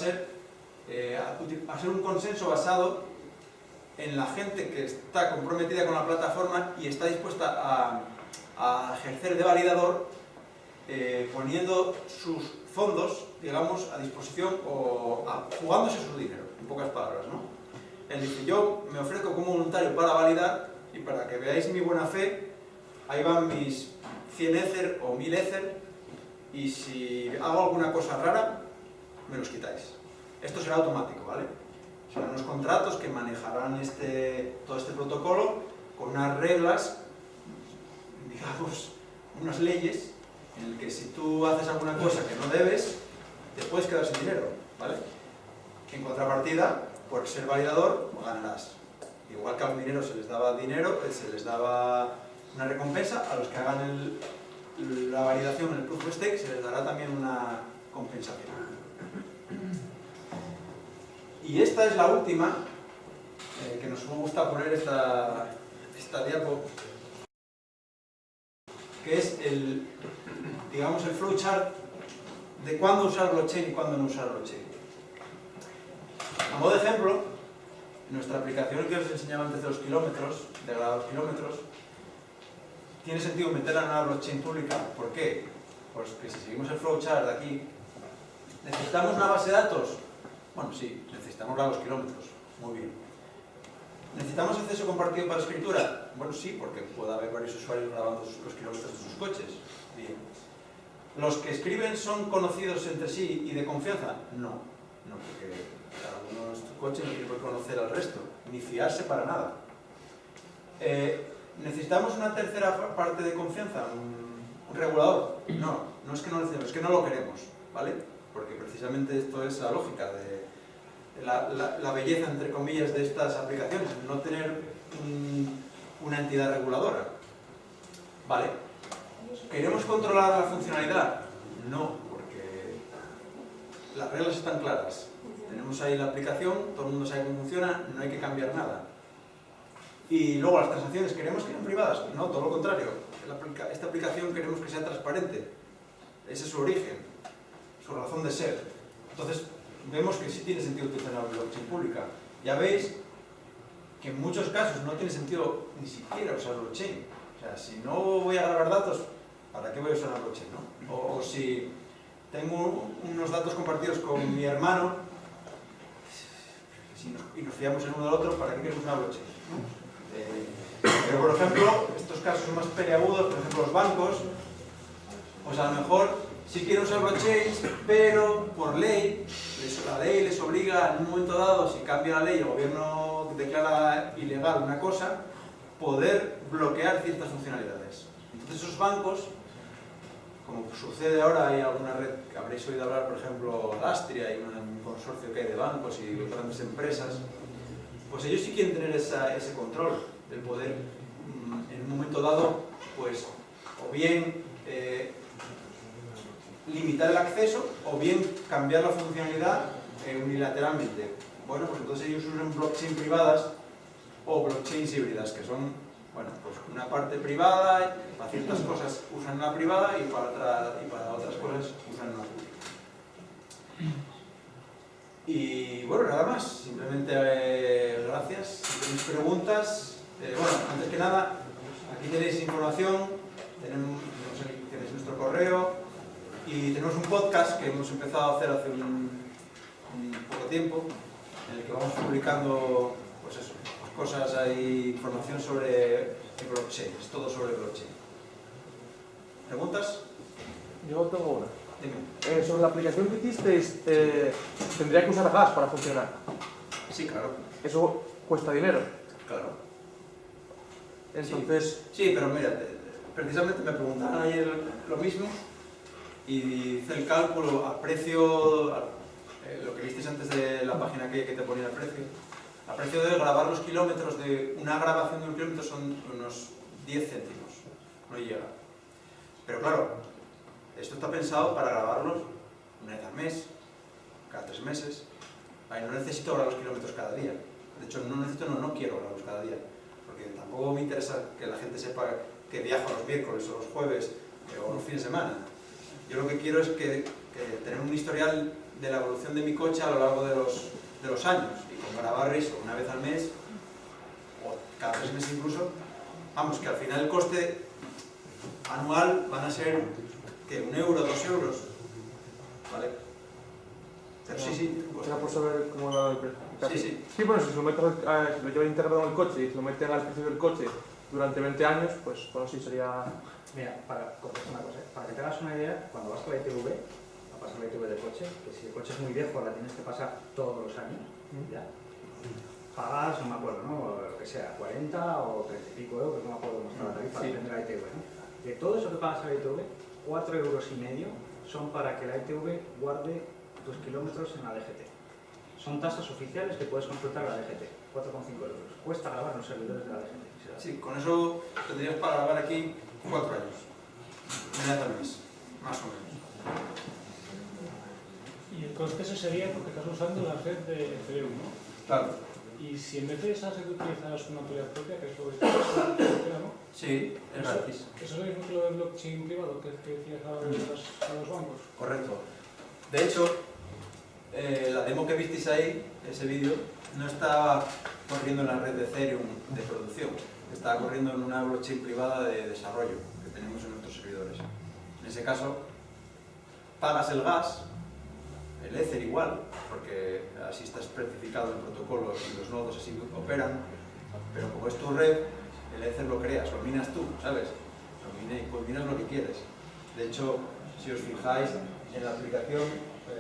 [SPEAKER 1] ser un consenso basado en la gente que está comprometida con la plataforma y está dispuesta a ejercer de validador, poniendo sus fondos, digamos, a disposición o jugándose su dinero, en pocas palabras, ¿no? Él dice, yo me ofrezco como voluntario para validar y para que veáis mi buena fe, ahí van mis 100 Ether o 1000 Ether y si hago alguna cosa rara, me los quitáis. Esto será automático, ¿vale? Serán unos contratos que manejarán todo este protocolo con unas reglas, digamos, unas leyes en el que si tú haces alguna cosa que no debes, te puedes quedar sin dinero, ¿vale? En contrapartida, por ser validador, ganarás. Igual que a los mineros se les daba dinero, se les daba una recompensa, a los que hagan la validación en el Proof of Stake se les dará también una compensación. Y esta es la última, que nos gusta poner esta diapo, que es digamos, el flowchart de cuándo usar blockchain y cuándo no usar blockchain. A modo de ejemplo, en nuestra aplicación que os enseñaba antes de los kilómetros, de grados kilómetros, tiene sentido meterla en una blockchain pública. ¿Por qué? Pues que si seguimos el flowchart de aquí, ¿necesitamos una base de datos? Bueno, sí, necesitamos grados kilómetros. Muy bien. ¿Necesitamos acceso compartido para la escritura? Bueno, sí, porque puede haber varios usuarios grabando los kilómetros de sus coches. Bien. ¿Los que escriben son conocidos entre sí y de confianza? No, porque cada uno de nuestros coches no tiene por qué conocer al resto, ni fiarse para nada. ¿Necesitamos una tercera parte de confianza? ¿Un regulador? No es que no lo necesitemos, es que no lo queremos, ¿vale? Porque precisamente esto es la lógica de la belleza, entre comillas, de estas aplicaciones, no tener una entidad reguladora. ¿Vale? ¿Queremos controlar la funcionalidad? No, porque las reglas están claras. Tenemos ahí la aplicación, todo el mundo sabe cómo funciona, no hay que cambiar nada. Y luego las transacciones, ¿queremos que sean privadas? No, todo lo contrario. Esta aplicación queremos que sea transparente. Ese es su origen, su razón de ser. Entonces, vemos que sí tiene sentido utilizar la blockchain pública. Ya veis que en muchos casos no tiene sentido ni siquiera usar blockchain. O sea, si no voy a grabar datos, ¿para qué voy a usar la blockchain, no? O si tengo unos datos compartidos con mi hermano y nos fiamos el uno del otro, ¿para qué queremos una blockchain? Pero, por ejemplo, estos casos son más peliagudos, por ejemplo, los bancos, pues a lo mejor sí quieren usar blockchains, pero por ley, la ley les obliga en un momento dado, si cambia la ley, el gobierno declara ilegal una cosa, poder bloquear ciertas funcionalidades. Entonces esos bancos, como sucede ahora, hay alguna red que habréis oído hablar, por ejemplo, Lastria, hay un consorcio que hay de bancos y de grandes empresas, pues ellos sí quieren tener ese control del poder en un momento dado, pues, o bien limitar el acceso o bien cambiar la funcionalidad unilateralmente. Bueno, pues entonces ellos usan blockchain privadas o blockchains híbridas, que son, bueno, pues una parte privada, para ciertas cosas usan una privada y para otras cosas usan una pública. Y bueno, nada más, simplemente gracias. Si tenéis preguntas, bueno, antes que nada, aquí tenéis información, tenéis nuestro correo y tenemos un podcast que hemos empezado a hacer hace un poco tiempo, en el que vamos publicando, pues eso, cosas, hay información sobre blockchain, es todo sobre blockchain. ¿Preguntas?
[SPEAKER 2] Yo tengo una.
[SPEAKER 1] Dime.
[SPEAKER 2] Sobre la aplicación que hicisteis, ¿tendría que usar gas para funcionar?
[SPEAKER 1] Sí, claro.
[SPEAKER 2] ¿Eso cuesta dinero?
[SPEAKER 1] Claro.
[SPEAKER 2] Entonces...
[SPEAKER 1] Sí, pero mira, precisamente me preguntaban ayer lo mismo y hice el cálculo a precio, lo que visteis antes de la página que te ponía el precio. A precio de grabar los kilómetros, de una grabación de un kilómetro son unos 10 céntimos, no llega. Pero claro, esto está pensado para grabarlos una vez al mes, cada 3 meses. No necesito grabar los kilómetros cada día. De hecho, no quiero grabarlos cada día. Porque tampoco me interesa que la gente sepa que viajo los miércoles o los jueves o los fines de semana. Yo lo que quiero es que tener un historial de la evolución de mi coche a lo largo de los años. Y con grabar eso una vez al mes, o cada 3 meses incluso, vamos, que al final el coste anual van a ser, ¿qué? ¿1 euro, 2 euros? ¿Vale? Pero sí. Pues,
[SPEAKER 2] era por saber cómo era el precio.
[SPEAKER 1] Sí.
[SPEAKER 2] Sí, bueno, si lo lleva integrado en el coche y si lo meten al precio del coche durante 20 años, pues bueno, sí sería...
[SPEAKER 3] Mira, para contestar una cosa, para que te hagas una idea, cuando vas con la ITV, a pasar la ITV del coche, que si el coche es muy viejo la tienes que pasar todos los años, ¿ya? Pagas, no me acuerdo, ¿no? Lo que sea, 40 o 30 y pico euros, no me acuerdo cómo está la tarifa, depende de la ITV, ¿no? De todo eso que pagas a la ITV, 4,5 euros son para que la ITV guarde tus kilómetros en la DGT. Son tasas oficiales que puedes consultar a la DGT, 4,5 euros. Cuesta grabar los servidores de la DGT.
[SPEAKER 1] Sí, con eso tendrías para grabar aquí 4 años. Una al mes, más o menos.
[SPEAKER 4] Y el coste ese sería porque estás usando la red de Ethereum, ¿no?
[SPEAKER 1] Claro.
[SPEAKER 4] Y si en vez de esa red utilizas una autoridad propia, que es lo que funciona, ¿no?
[SPEAKER 1] Sí, es gratis.
[SPEAKER 4] ¿Eso es lo mismo que lo del blockchain privado que decías ahora a los bancos?
[SPEAKER 1] Correcto. De hecho, la demo que visteis ahí, ese vídeo, no estaba corriendo en la red de Ethereum de producción, estaba corriendo en una blockchain privada de desarrollo que tenemos en nuestros servidores. En ese caso, pagas el gas, el Ether igual, porque así está especificado en el protocolo y los nodos así operan, Pero como es tu red, el Ether lo creas, lo minas tú, ¿sabes? Pues minas lo que quieres. De hecho, si os fijáis en la aplicación, a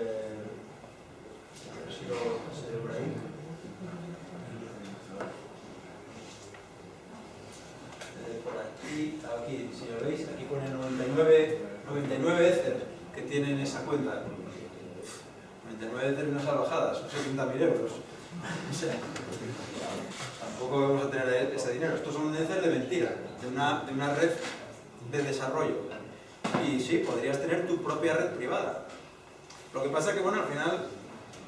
[SPEAKER 1] ver si lo pasé por ahí. Por aquí, si lo veis, aquí pone 99 Ether que tienen esa cuenta. 99 Ether no salvajadas, son 70.000 euros. O sea, tampoco vamos a tener ese dinero. Estos son Ether de mentira, de una red de desarrollo. Y sí, podrías tener tu propia red privada. Lo que pasa es que, bueno, al final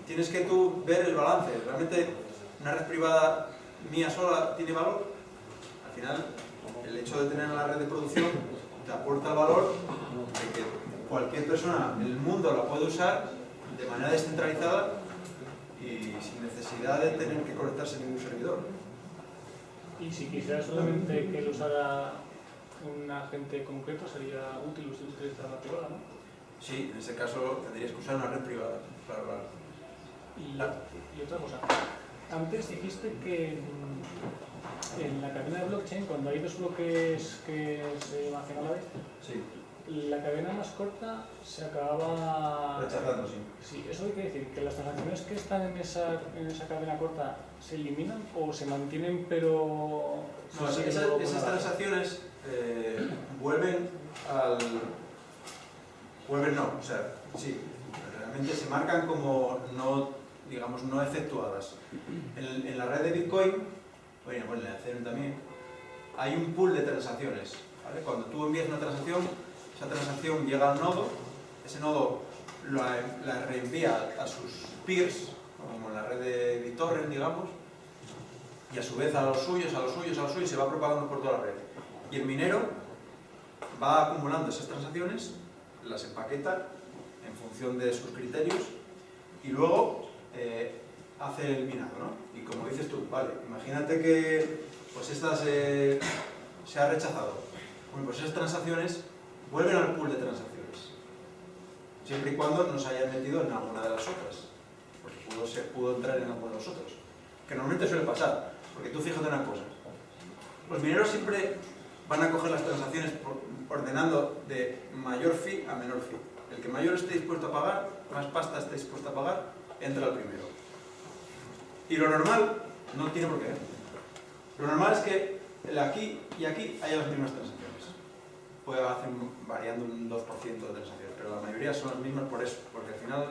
[SPEAKER 1] tienes que tú ver el balance. ¿Realmente una red privada mía sola tiene valor? Al final, el hecho de tener la red de producción te aporta el valor de que cualquier persona en el mundo la puede usar de manera descentralizada y sin necesidad de tener que conectarse a ningún servidor.
[SPEAKER 4] Y si quisieras solamente que lo usara un agente concreto, sería útil utilizar la privada, ¿no?
[SPEAKER 1] Sí, en ese caso tendrías que usar una red privada, claro, claro.
[SPEAKER 4] Y otra cosa, antes dijiste que en la cadena de blockchain, cuando hay dos bloques que se almacenan a la vez,
[SPEAKER 1] Sí,
[SPEAKER 4] la cadena más corta se acababa
[SPEAKER 1] rechazando, sí.
[SPEAKER 4] Sí, eso quiere decir que las transacciones que están en esa cadena corta se eliminan o se mantienen, pero
[SPEAKER 1] No,
[SPEAKER 4] se
[SPEAKER 1] esas transacciones vuelven no, o sea, sí, realmente se marcan como no, digamos, no efectuadas. En la red de Bitcoin, bueno, en la Ethereum también, hay un pool de transacciones, ¿vale? Cuando tú envías una transacción, esa transacción llega al nodo, ese nodo la reenvía a sus peers, como en la red de BitTorrent, digamos, y a su vez a los suyos, y se va propagando por toda la red. Y el minero va acumulando esas transacciones, las empaqueta en función de sus criterios y luego hace el minado, ¿no? Y como dices tú, vale, imagínate que pues esta se ha rechazado. Bueno, pues esas transacciones vuelven al pool de transacciones, siempre y cuando no se hayan metido en alguna de las otras, porque pudo entrar en alguno de los otros, que normalmente suele pasar, porque tú fíjate una cosa, los mineros siempre van a coger las transacciones ordenando de mayor fee a menor fee. El que mayor esté dispuesto a pagar, más pasta esté dispuesto a pagar, entra al primero. Y lo normal, no tiene por qué. Lo normal es que aquí y aquí haya las mismas transacciones. Puede hacer variando un 2% de transacciones, pero la mayoría son las mismas por eso, porque al final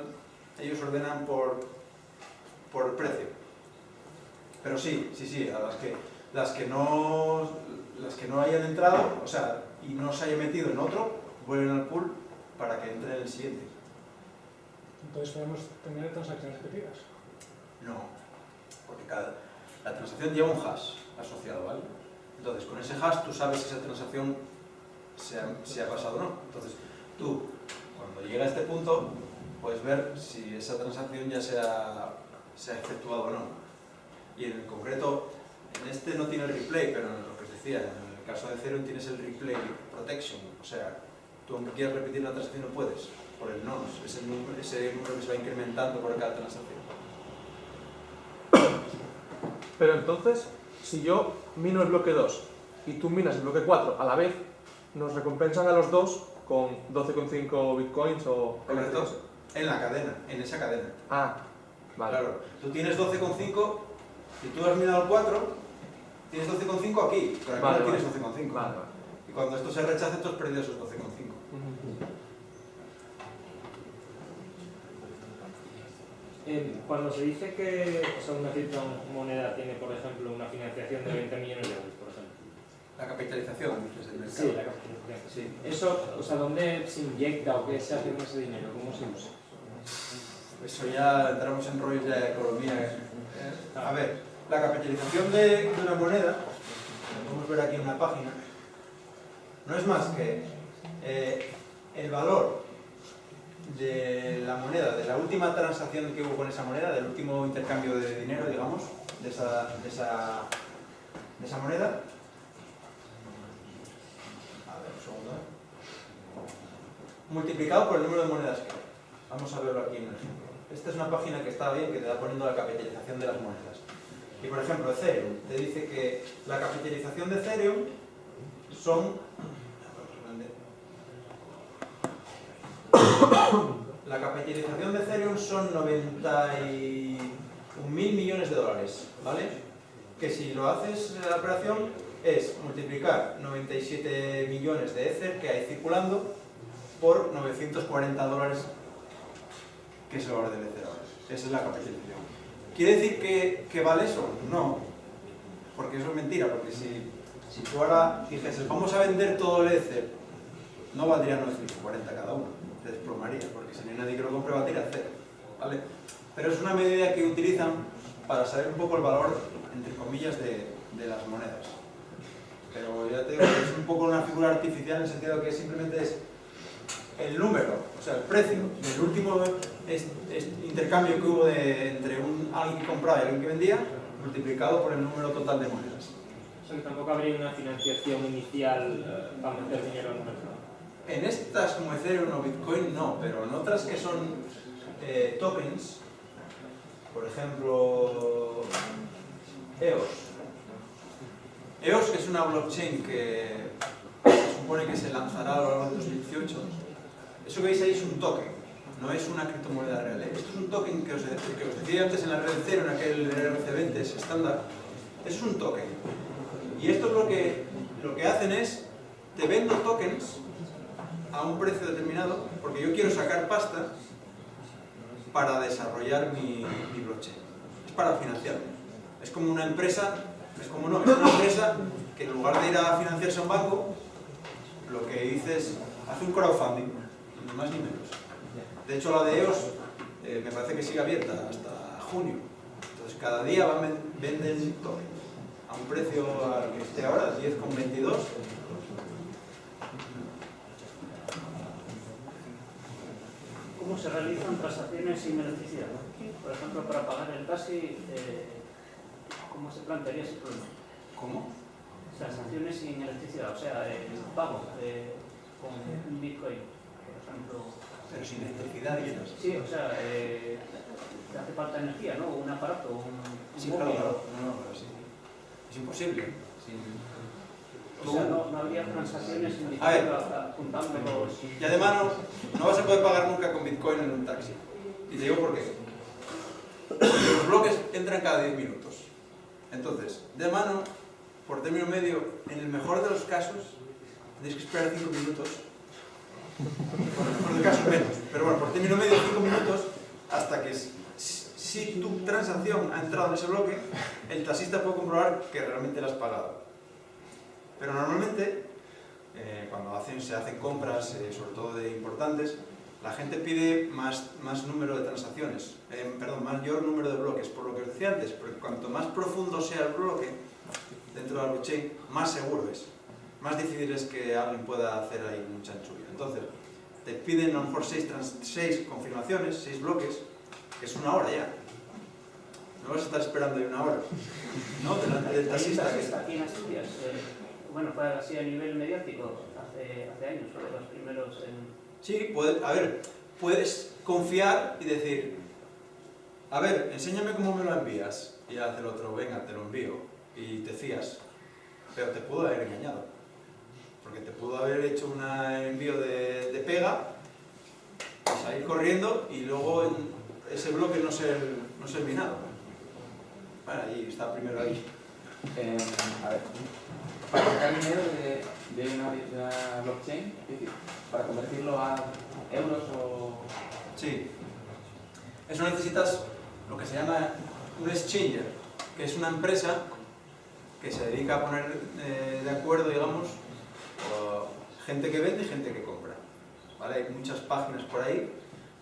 [SPEAKER 1] ellos ordenan por el precio. Pero sí, a las que no hayan entrado, o sea, y no se hayan metido en otro, vuelven al pool para que entre en el siguiente.
[SPEAKER 4] Entonces podemos tener transacciones repetidas.
[SPEAKER 1] No, porque la transacción lleva un hash asociado, ¿vale? Entonces, con ese hash tú sabes si esa transacción se ha pasado o no. Entonces, tú, cuando llega a este punto, puedes ver si esa transacción ya se ha efectuado o no. Y en concreto, en este no tiene el replay, pero en lo que os decía, en el caso de Ethereum tienes el replay protection, o sea, tú aunque quieras repetir una transacción no puedes, por el nonce, ese número que se va incrementando por cada transacción.
[SPEAKER 2] Pero entonces, si yo mino el bloque 2 y tú minas el bloque 4 a la vez, ¿nos recompensan a los dos con 12,5 bitcoins o...?
[SPEAKER 1] Correcto, en la cadena, en esa cadena.
[SPEAKER 2] Ah, vale.
[SPEAKER 1] Claro, tú tienes 12,5, si tú has minado el 4, tienes 12,5 aquí, pero aquí
[SPEAKER 2] Vale,
[SPEAKER 1] no tienes
[SPEAKER 2] vale.
[SPEAKER 1] 12,5.
[SPEAKER 2] Vale, vale.
[SPEAKER 1] Y cuando esto se rechace, tú has perdido esos 12,5.
[SPEAKER 5] Cuando se dice que una criptomoneda tiene, por ejemplo, una financiación de 20 millones de euros, por ejemplo.
[SPEAKER 1] La capitalización, dices, del mercado.
[SPEAKER 5] Sí, la capitalización.
[SPEAKER 1] Sí.
[SPEAKER 5] Eso, o sea, ¿dónde se inyecta o qué se hace con ese dinero? ¿Cómo se usa?
[SPEAKER 1] Eso ya entramos en rollos de economía. A ver, la capitalización de una moneda, lo podemos ver aquí en una página, no es más que el valor de la moneda, de la última transacción que hubo con esa moneda, del último intercambio de dinero, digamos, de esa moneda. A ver, un segundo. Multiplicado por el número de monedas que hay. Vamos a verlo aquí en un ejemplo. Esta es una página que está bien, que te da poniendo la capitalización de las monedas. Y por ejemplo, Ethereum te dice que la capitalización de Ethereum son... La capitalización de Ethereum son 91.000 millones de dólares, ¿vale? Que si lo haces la operación es multiplicar 97 millones de Ether que hay circulando por 940 dólares, que es el valor del Ether ahora. Esa es la capitalización. ¿Quiere decir que vale eso? No, porque eso es mentira, porque si tú ahora dijeses vamos a vender todo el Ether, no valdría 940 cada uno, se desplomaría, porque si no hay nadie que lo compre va a tirar cero, ¿vale? Pero es una medida que utilizan para saber un poco el valor, entre comillas, de las monedas. Pero ya te digo que es un poco una figura artificial en el sentido que simplemente es el número, o sea, el precio del último intercambio que hubo entre alguien que compraba y alguien que vendía, multiplicado por el número total de monedas.
[SPEAKER 5] O sea, que tampoco habría una financiación inicial para meter dinero en el mercado.
[SPEAKER 1] En estas como Ethereum o Bitcoin no, pero en otras que son tokens, por ejemplo EOS. EOS, que es una blockchain que se supone que se lanzará a lo largo de 2018. Eso que veis ahí es un token, no es una criptomoneda real. Esto es un token que os decía antes en la red Ethereum, en aquel RC20 es estándar. Eso es un token. Y esto es lo que hacen es, te vendo tokens a un precio determinado, porque yo quiero sacar pasta para desarrollar mi blockchain. Es para financiarme. Es como una empresa, es una empresa que en lugar de ir a financiarse a un banco, lo que dice es, hace un crowdfunding, ni más ni menos. De hecho, la de EOS me parece que sigue abierta hasta junio. Entonces, cada día venden tokens a un precio al que esté ahora, 10,22.
[SPEAKER 6] ¿Cómo se realizan transacciones sin electricidad? Por ejemplo, para pagar el taxi, ¿cómo se plantearía ese problema?
[SPEAKER 1] ¿Cómo?
[SPEAKER 6] Transacciones sin electricidad, o sea, el pago con un Bitcoin, por ejemplo.
[SPEAKER 1] Pero sin electricidad, dices.
[SPEAKER 6] Sí, o sea, te hace falta energía, ¿no? Un aparato, un
[SPEAKER 1] Sí,
[SPEAKER 6] móvil.
[SPEAKER 1] claro, no, pero sí. Es imposible.
[SPEAKER 6] O sea, no habría transacciones sin
[SPEAKER 1] A ver.
[SPEAKER 6] juntándolos.
[SPEAKER 1] Y además no vas a poder pagar nunca con Bitcoin en un taxi. Y te digo por qué. Porque los bloques entran cada 10 minutos. Entonces, de mano, por término medio, en el mejor de los casos, tienes que esperar 5 minutos. Por el mejor de los casos menos. Pero bueno, por término medio 5 minutos hasta que si tu transacción ha entrado en ese bloque, el taxista puede comprobar que realmente la has pagado. Pero normalmente, cuando se hacen compras, sobre todo de importantes, la gente pide más número de transacciones, mayor número de bloques, por lo que os decía antes, porque cuanto más profundo sea el bloque dentro de la blockchain, más seguro es. Más difícil es que alguien pueda hacer ahí un chanchullo. Entonces, te piden a lo mejor 6 confirmaciones, 6 bloques, que es una hora ya. No vas a estar esperando ahí una hora, ¿no? Delante del taxista.
[SPEAKER 6] Aquí en Asturias, bueno, fue así a nivel mediático hace años, fue de los primeros en...
[SPEAKER 1] Sí, puedes confiar y decir, a ver, enséñame cómo me lo envías. Y hace el otro, venga, te lo envío. Y te fías. Pero te pudo haber engañado. Porque te pudo haber hecho un envío de pega, y salir corriendo y luego ese bloque no ser minado. Bueno, ahí está primero ahí.
[SPEAKER 7] A ver, para sacar dinero de una blockchain, es decir, para convertirlo a euros o...
[SPEAKER 1] Sí. Eso necesitas lo que se llama un exchanger, que es una empresa que se dedica a poner de acuerdo, digamos, gente que vende y gente que compra. ¿Vale? Hay muchas páginas por ahí,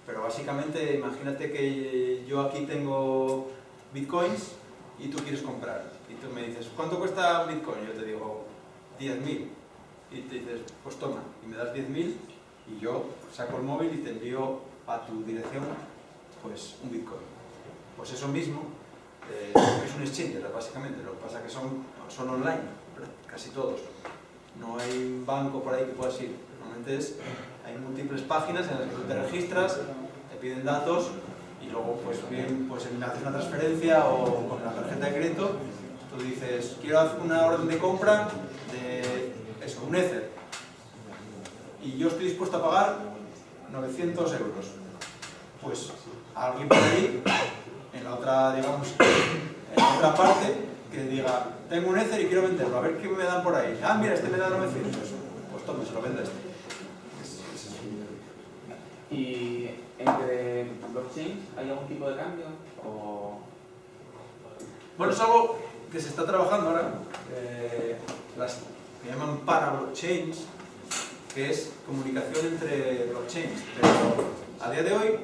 [SPEAKER 1] pero básicamente imagínate que yo aquí tengo bitcoins y tú quieres comprar. Y tú me dices, ¿cuánto cuesta un bitcoin? Yo te digo, 10.000. Y te dices, pues toma, y me das 10.000 y yo saco el móvil y te envío a tu dirección pues un bitcoin. Pues eso mismo es un exchanger, básicamente. Lo que pasa es que son online, casi todos. No hay un banco por ahí que puedas ir. Normalmente hay múltiples páginas en las que tú te registras, te piden datos y luego pues bien, pues me haces una transferencia o con la tarjeta de crédito, tú dices, quiero hacer una orden de compra de eso, un Ether, y yo estoy dispuesto a pagar 900 euros. Pues alguien por ahí, en la otra, digamos, en la otra parte, que diga, tengo un Ether y quiero venderlo, a ver qué me dan por ahí. Ah, mira, este me da 900. Pues toma, se lo vende este.
[SPEAKER 7] ¿Y entre blockchains hay algún tipo de cambio? O...
[SPEAKER 1] Bueno, es algo que se está trabajando ahora, las que llaman para-blockchains, que es comunicación entre blockchains. Pero a día de hoy,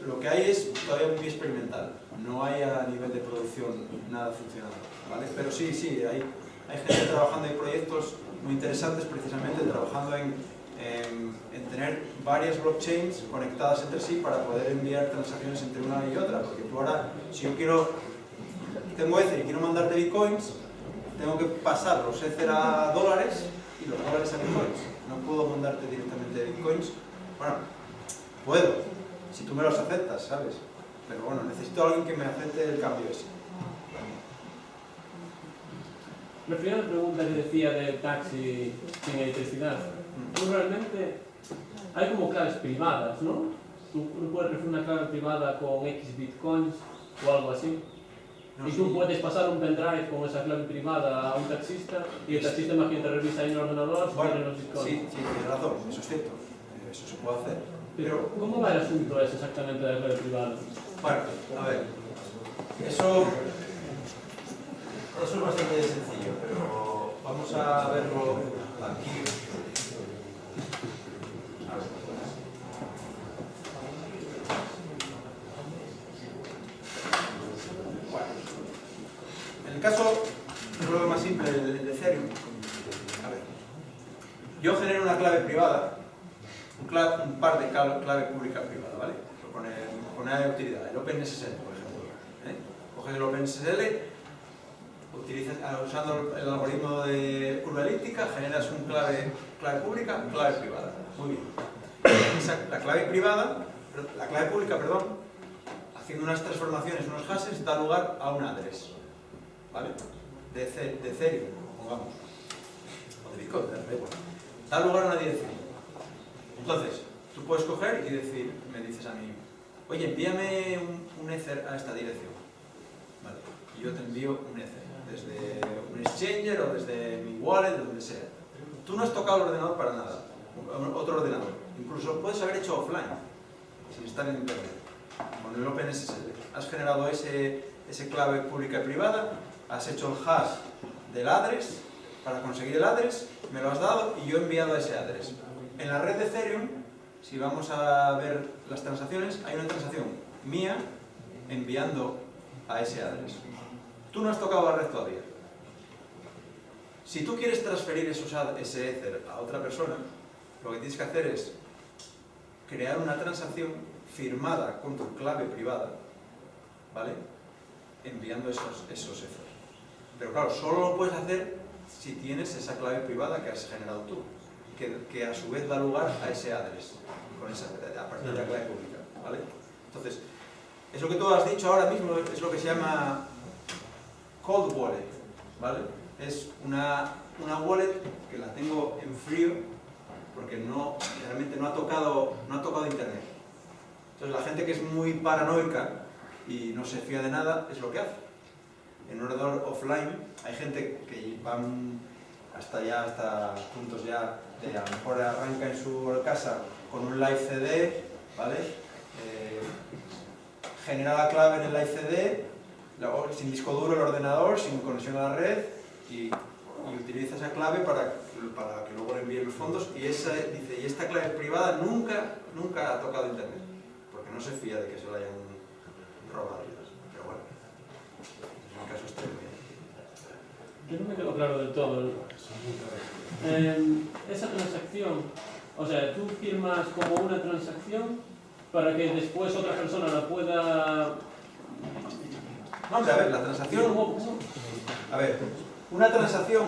[SPEAKER 1] lo que hay es todavía muy experimental. No hay a nivel de producción nada funcionando, ¿vale? Pero sí, hay gente trabajando en proyectos muy interesantes, precisamente trabajando en tener varias blockchains conectadas entre sí para poder enviar transacciones entre una y otra. Porque tú ahora, si yo tengo Ether y quiero mandarte bitcoins, tengo que pasar los Ether a dólares y los dólares a bitcoins. No puedo mandarte directamente bitcoins. Bueno, puedo, si tú me los aceptas, ¿sabes? Pero bueno, necesito a alguien que me acepte el cambio ese.
[SPEAKER 8] Refiero a la pregunta que decía del taxi sin electricidad. Tú realmente hay como claves privadas, ¿no? Tú puedes referir una clave privada con X bitcoins o algo así.
[SPEAKER 1] No,
[SPEAKER 8] y tú
[SPEAKER 1] sí.
[SPEAKER 8] puedes pasar un pendrive con esa clave privada a un taxista y el taxista, imagínate, revisa ahí en el ordenador si
[SPEAKER 1] Bueno,
[SPEAKER 8] tiene los bitcoins.
[SPEAKER 1] sí, tienes razón, eso es cierto. Eso se puede hacer.
[SPEAKER 8] Pero, ¿cómo va el asunto ese exactamente de la clave privada?
[SPEAKER 1] Bueno, a ver, eso es bastante sencillo, pero vamos a verlo aquí. A ver. Bueno, en el caso, lo más simple de Ethereum, a ver, yo genero una clave privada, un par de clave pública privada, ¿vale? Poner de utilidad, el OpenSSL, por ejemplo. Coges el OpenSSL, usando el algoritmo de curva elíptica, generas un clave pública, clave privada. Muy bien. La clave pública, haciendo unas transformaciones, unos hashes, da lugar a un address, ¿vale? De Ethereum, pongamos. O de Bitcoin, da igual. Da lugar a una dirección. Entonces, tú puedes coger y me dices a mí, oye, envíame un Ether a esta dirección. Vale. Y yo te envío un Ether, desde un exchanger o desde mi wallet, de donde sea. Tú no has tocado el ordenador para nada, otro ordenador. Incluso puedes haber hecho offline, sin estar en internet, con el OpenSSL. Has generado ese clave pública y privada, has hecho el hash del address para conseguir el address, me lo has dado y yo he enviado a ese address. En la red de Ethereum, si vamos a ver las transacciones, hay una transacción mía enviando a ese address. Tú no has tocado la red todavía. Si tú quieres transferir ese Ether a otra persona, lo que tienes que hacer es crear una transacción firmada con tu clave privada, ¿vale? Enviando esos Ethers. Pero claro, solo lo puedes hacer si tienes esa clave privada que has generado tú, que a su vez da lugar a ese address, a partir de la clave pública, ¿vale? Entonces, eso que tú has dicho ahora mismo es lo que se llama cold wallet, ¿vale? Es una wallet que la tengo en frío porque realmente no ha tocado internet. Entonces la gente que es muy paranoica y no se fía de nada es lo que hace. En un ordenador offline hay gente que van hasta puntos ya de a lo mejor arranca en su casa con un live CD, ¿vale? Genera la clave en el live CD, sin disco duro el ordenador, sin conexión a la red y utiliza esa clave para que luego le envíe los fondos y esta clave privada nunca ha tocado internet porque no se fía de que se lo hayan robado. Pero bueno, es un caso extremo.
[SPEAKER 8] Yo no me quedo claro del todo. Esa transacción, o sea, tú firmas como una transacción para que después otra persona la pueda...
[SPEAKER 1] No, hombre, a ver, la transacción... A ver, una transacción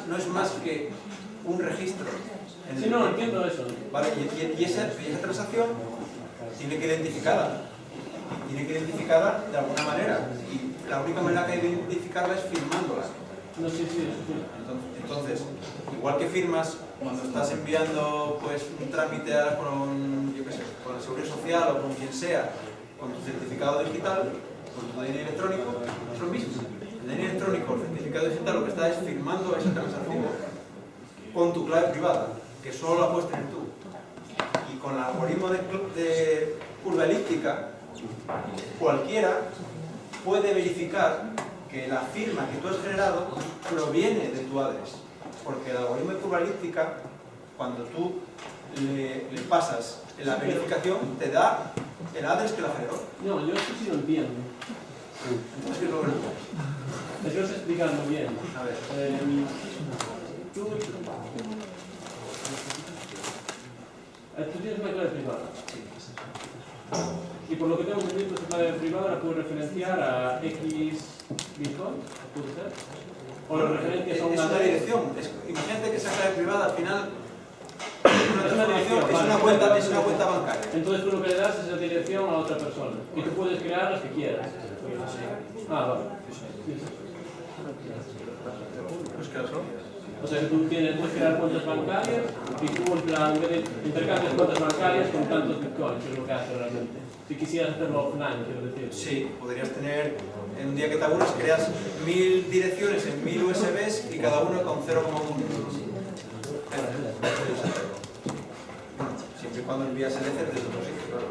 [SPEAKER 1] no es más que un registro.
[SPEAKER 8] Sí, no, entiendo eso.
[SPEAKER 1] Vale, y esa transacción tiene que identificarla. Tiene que identificarla de alguna manera. Y la única manera que hay de identificarla es firmándola.
[SPEAKER 8] No, sí, sí.
[SPEAKER 1] Entonces, igual que firmas cuando estás enviando pues, un trámite con, yo qué sé, con la Seguridad Social o con quien sea, con tu certificado digital, con tu DNI electrónico, es lo mismo. El DNI electrónico, el certificado digital, lo que está es firmando esa transacción con tu clave privada, que solo la puedes tener tú. Y con el algoritmo de curva elíptica, cualquiera puede verificar que la firma que tú has generado proviene de tu address. Porque el algoritmo de curva elíptica, cuando tú le pasas la verificación, te da el address que la generó.
[SPEAKER 8] No, yo esto sí lo entiendo.
[SPEAKER 1] Entonces, ¿qué es lo que no?
[SPEAKER 8] Me quiero explicar muy bien.
[SPEAKER 1] A ver.
[SPEAKER 8] Tú tienes una clave privada. Y por lo que tengo entendido, esa clave privada la puedes referenciar a X Bitcoin, ¿puede ser? O lo referencias a
[SPEAKER 1] Es
[SPEAKER 8] una
[SPEAKER 1] una
[SPEAKER 8] red.
[SPEAKER 1] dirección. Imagínate que esa clave privada al final
[SPEAKER 8] Es una dirección,
[SPEAKER 1] es una cuenta bancaria.
[SPEAKER 8] Entonces tú lo que le das es esa dirección a otra persona. Y tú puedes crear las que quieras. Ah, vale. Sí, sí.
[SPEAKER 1] Pues que las
[SPEAKER 8] O sea que tú puedes crear cuentas bancarias y tú en plan intercambias cuentas bancarias con tantos bitcoins, que es lo que hace realmente. Si quisieras hacerlo offline, quiero decir.
[SPEAKER 1] Sí, podrías tener, en un día que te aburres, creas 1000 direcciones en 1000 USBs y cada uno con 0,1. Siempre y cuando envías el Ether desde otro sitio, claro.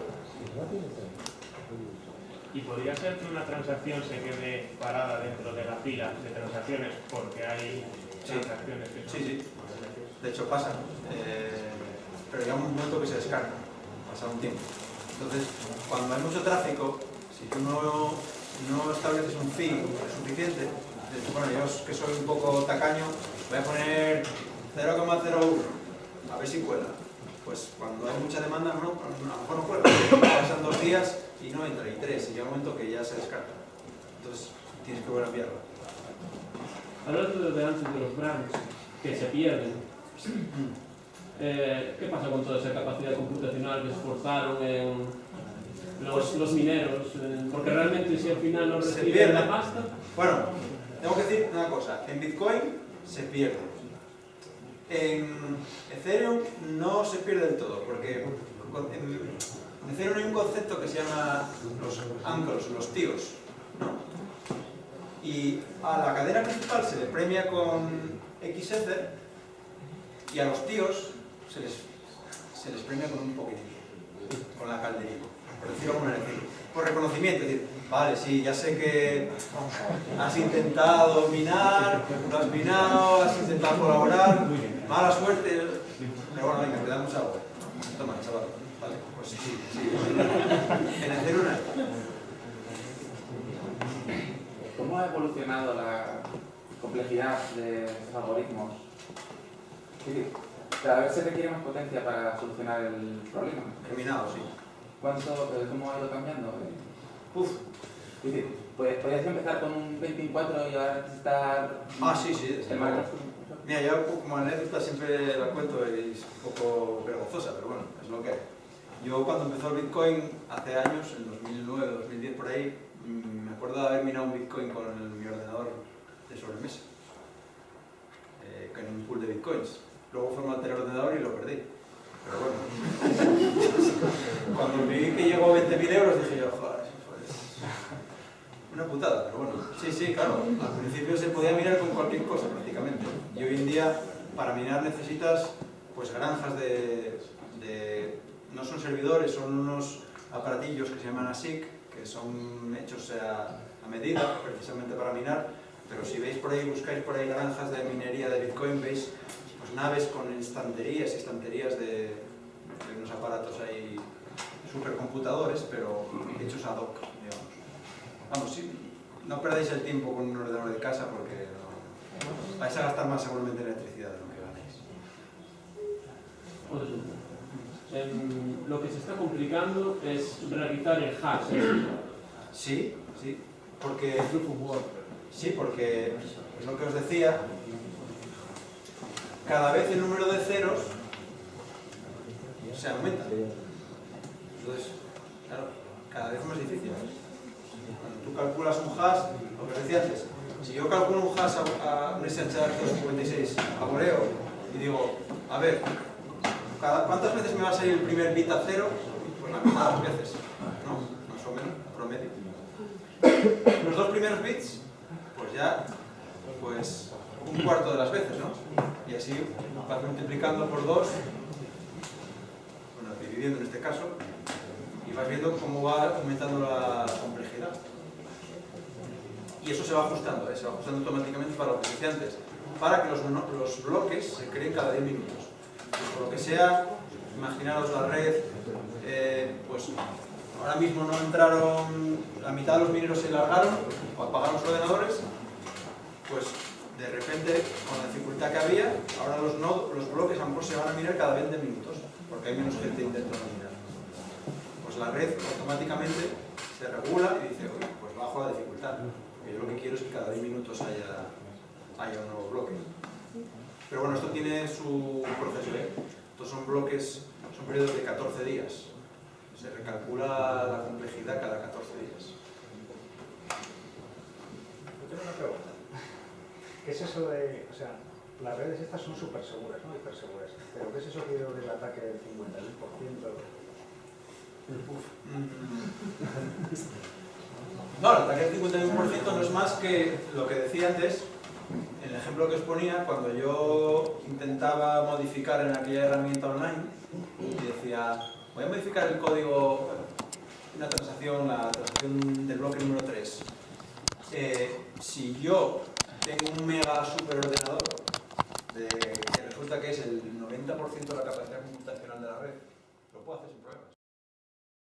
[SPEAKER 5] ¿Y podría ser que una transacción se quede parada dentro de la fila de transacciones porque hay transacciones que son...
[SPEAKER 1] Sí. De hecho pasa. Pero llega un momento que se descarga. Pasa un tiempo. Entonces, cuando hay mucho tráfico, si tú no estableces un fee suficiente, bueno, yo que soy un poco tacaño, voy a poner 0,01, a ver si cuela. Pues cuando hay mucha demanda, no, a lo mejor no cuela. Pasan 2 días y no entra, y 3, y llega un momento que ya se descarga. Entonces, tienes que volver a enviarla.
[SPEAKER 8] Hablando de antes de los brands que se pierden, ¿qué pasa con toda esa capacidad computacional que se esforzaron en los mineros? Porque realmente si al final no
[SPEAKER 1] Se
[SPEAKER 8] reciben
[SPEAKER 1] pierde.
[SPEAKER 8] la pasta...
[SPEAKER 1] Bueno, tengo que decir una cosa. En Bitcoin se pierde. En Ethereum no se pierde del todo, porque en Ethereum hay un concepto que se llama los uncles, los tíos, ¿no? Y a la cadena principal se le premia con XEther y a los tíos se les premia con un poquitín, con la calderita, por decirlo de alguna manera, por reconocimiento, es decir, vale, sí, ya sé que has intentado minar, lo has minado, has intentado colaborar, mala suerte, pero bueno, venga, te damos algo. Toma, chaval, vale, pues sí. En Ethereum hay.
[SPEAKER 7] ¿Cómo ha evolucionado la complejidad de estos algoritmos? Es decir, cada vez se requiere más potencia para solucionar el problema.
[SPEAKER 1] Terminado, sí.
[SPEAKER 7] ¿Cómo ha ido cambiando?
[SPEAKER 1] Uf.
[SPEAKER 7] Es decir, podrías empezar con un 24 y ahora necesitar...
[SPEAKER 1] Sí.
[SPEAKER 7] el más...
[SPEAKER 1] Mira, yo como anécdota siempre la cuento y es un poco vergonzosa, pero bueno, es lo que hay. Yo cuando empezó el Bitcoin, hace años, en 2009, 2010 por ahí, me acuerdo de haber minado un Bitcoin con mi ordenador de sobremesa, con un pool de Bitcoins. Luego fue mal tener ordenador y lo perdí. Pero bueno, cuando vi que llegó a 20.000 euros dije yo, joder, pues una putada, pero bueno. Sí, claro, al principio se podía minar con cualquier cosa prácticamente. Y hoy en día, para minar necesitas pues granjas no son servidores, son unos aparatillos que se llaman ASIC, que son hechos a medida, precisamente para minar, pero si veis por ahí, buscáis por ahí granjas de minería de Bitcoin, veis pues naves con estanterías y estanterías de unos aparatos ahí supercomputadores, pero hechos ad hoc, digamos. Vamos, sí, no perdáis el tiempo con un ordenador de casa porque vais a gastar más seguramente en electricidad de lo que ganéis.
[SPEAKER 8] Lo que se está complicando es realizar el hash.
[SPEAKER 1] Sí, porque...
[SPEAKER 8] Proof of work.
[SPEAKER 1] Sí, porque es lo que os decía, cada vez el número de ceros se aumenta. Entonces, hash, lo que os decía antes, si yo calculo un hash a un SHA 256 a voleo y digo, a ver, ¿cuántas veces me va a salir el primer bit a 0? Pues la mitad de las veces, ¿no? Más o menos, promedio. Los dos primeros bits, pues ya, pues un cuarto de las veces, ¿no? Y así vas multiplicando por 2, bueno, dividiendo en este caso, y vas viendo cómo va aumentando la complejidad. Y eso se va ajustando, se va ajustando automáticamente para lo que decía antes, para que los bloques se creen cada 10 minutos. Pues por lo que sea, imaginaros la red, pues ahora mismo no entraron, la mitad de los mineros se largaron o apagaron los ordenadores, pues de repente, con la dificultad que había, ahora los bloques a lo mejor se van a minar cada 20 minutos, porque hay menos gente intentando minar. Pues la red automáticamente se regula y dice, oye, pues bajo la dificultad, porque yo lo que quiero es que cada 10 minutos haya un nuevo bloque. Pero bueno, esto tiene su proceso, Estos son bloques, son periodos de 14 días. Se recalcula la complejidad cada 14 días.
[SPEAKER 3] Yo tengo una pregunta. ¿Qué es eso de, o sea, las redes estas son súper seguras, ¿no? Hiper seguras. Pero ¿qué es eso que digo del ataque del 51%?
[SPEAKER 1] No, el ataque del 51% no es más que lo que decía antes, en el ejemplo que os ponía, cuando yo intentaba modificar en aquella herramienta online y decía, voy a modificar el código, una transacción, la transacción del bloque número 3. Si yo tengo un mega superordenador que resulta que es el 90% de la capacidad computacional de la red, lo puedo hacer sin problemas.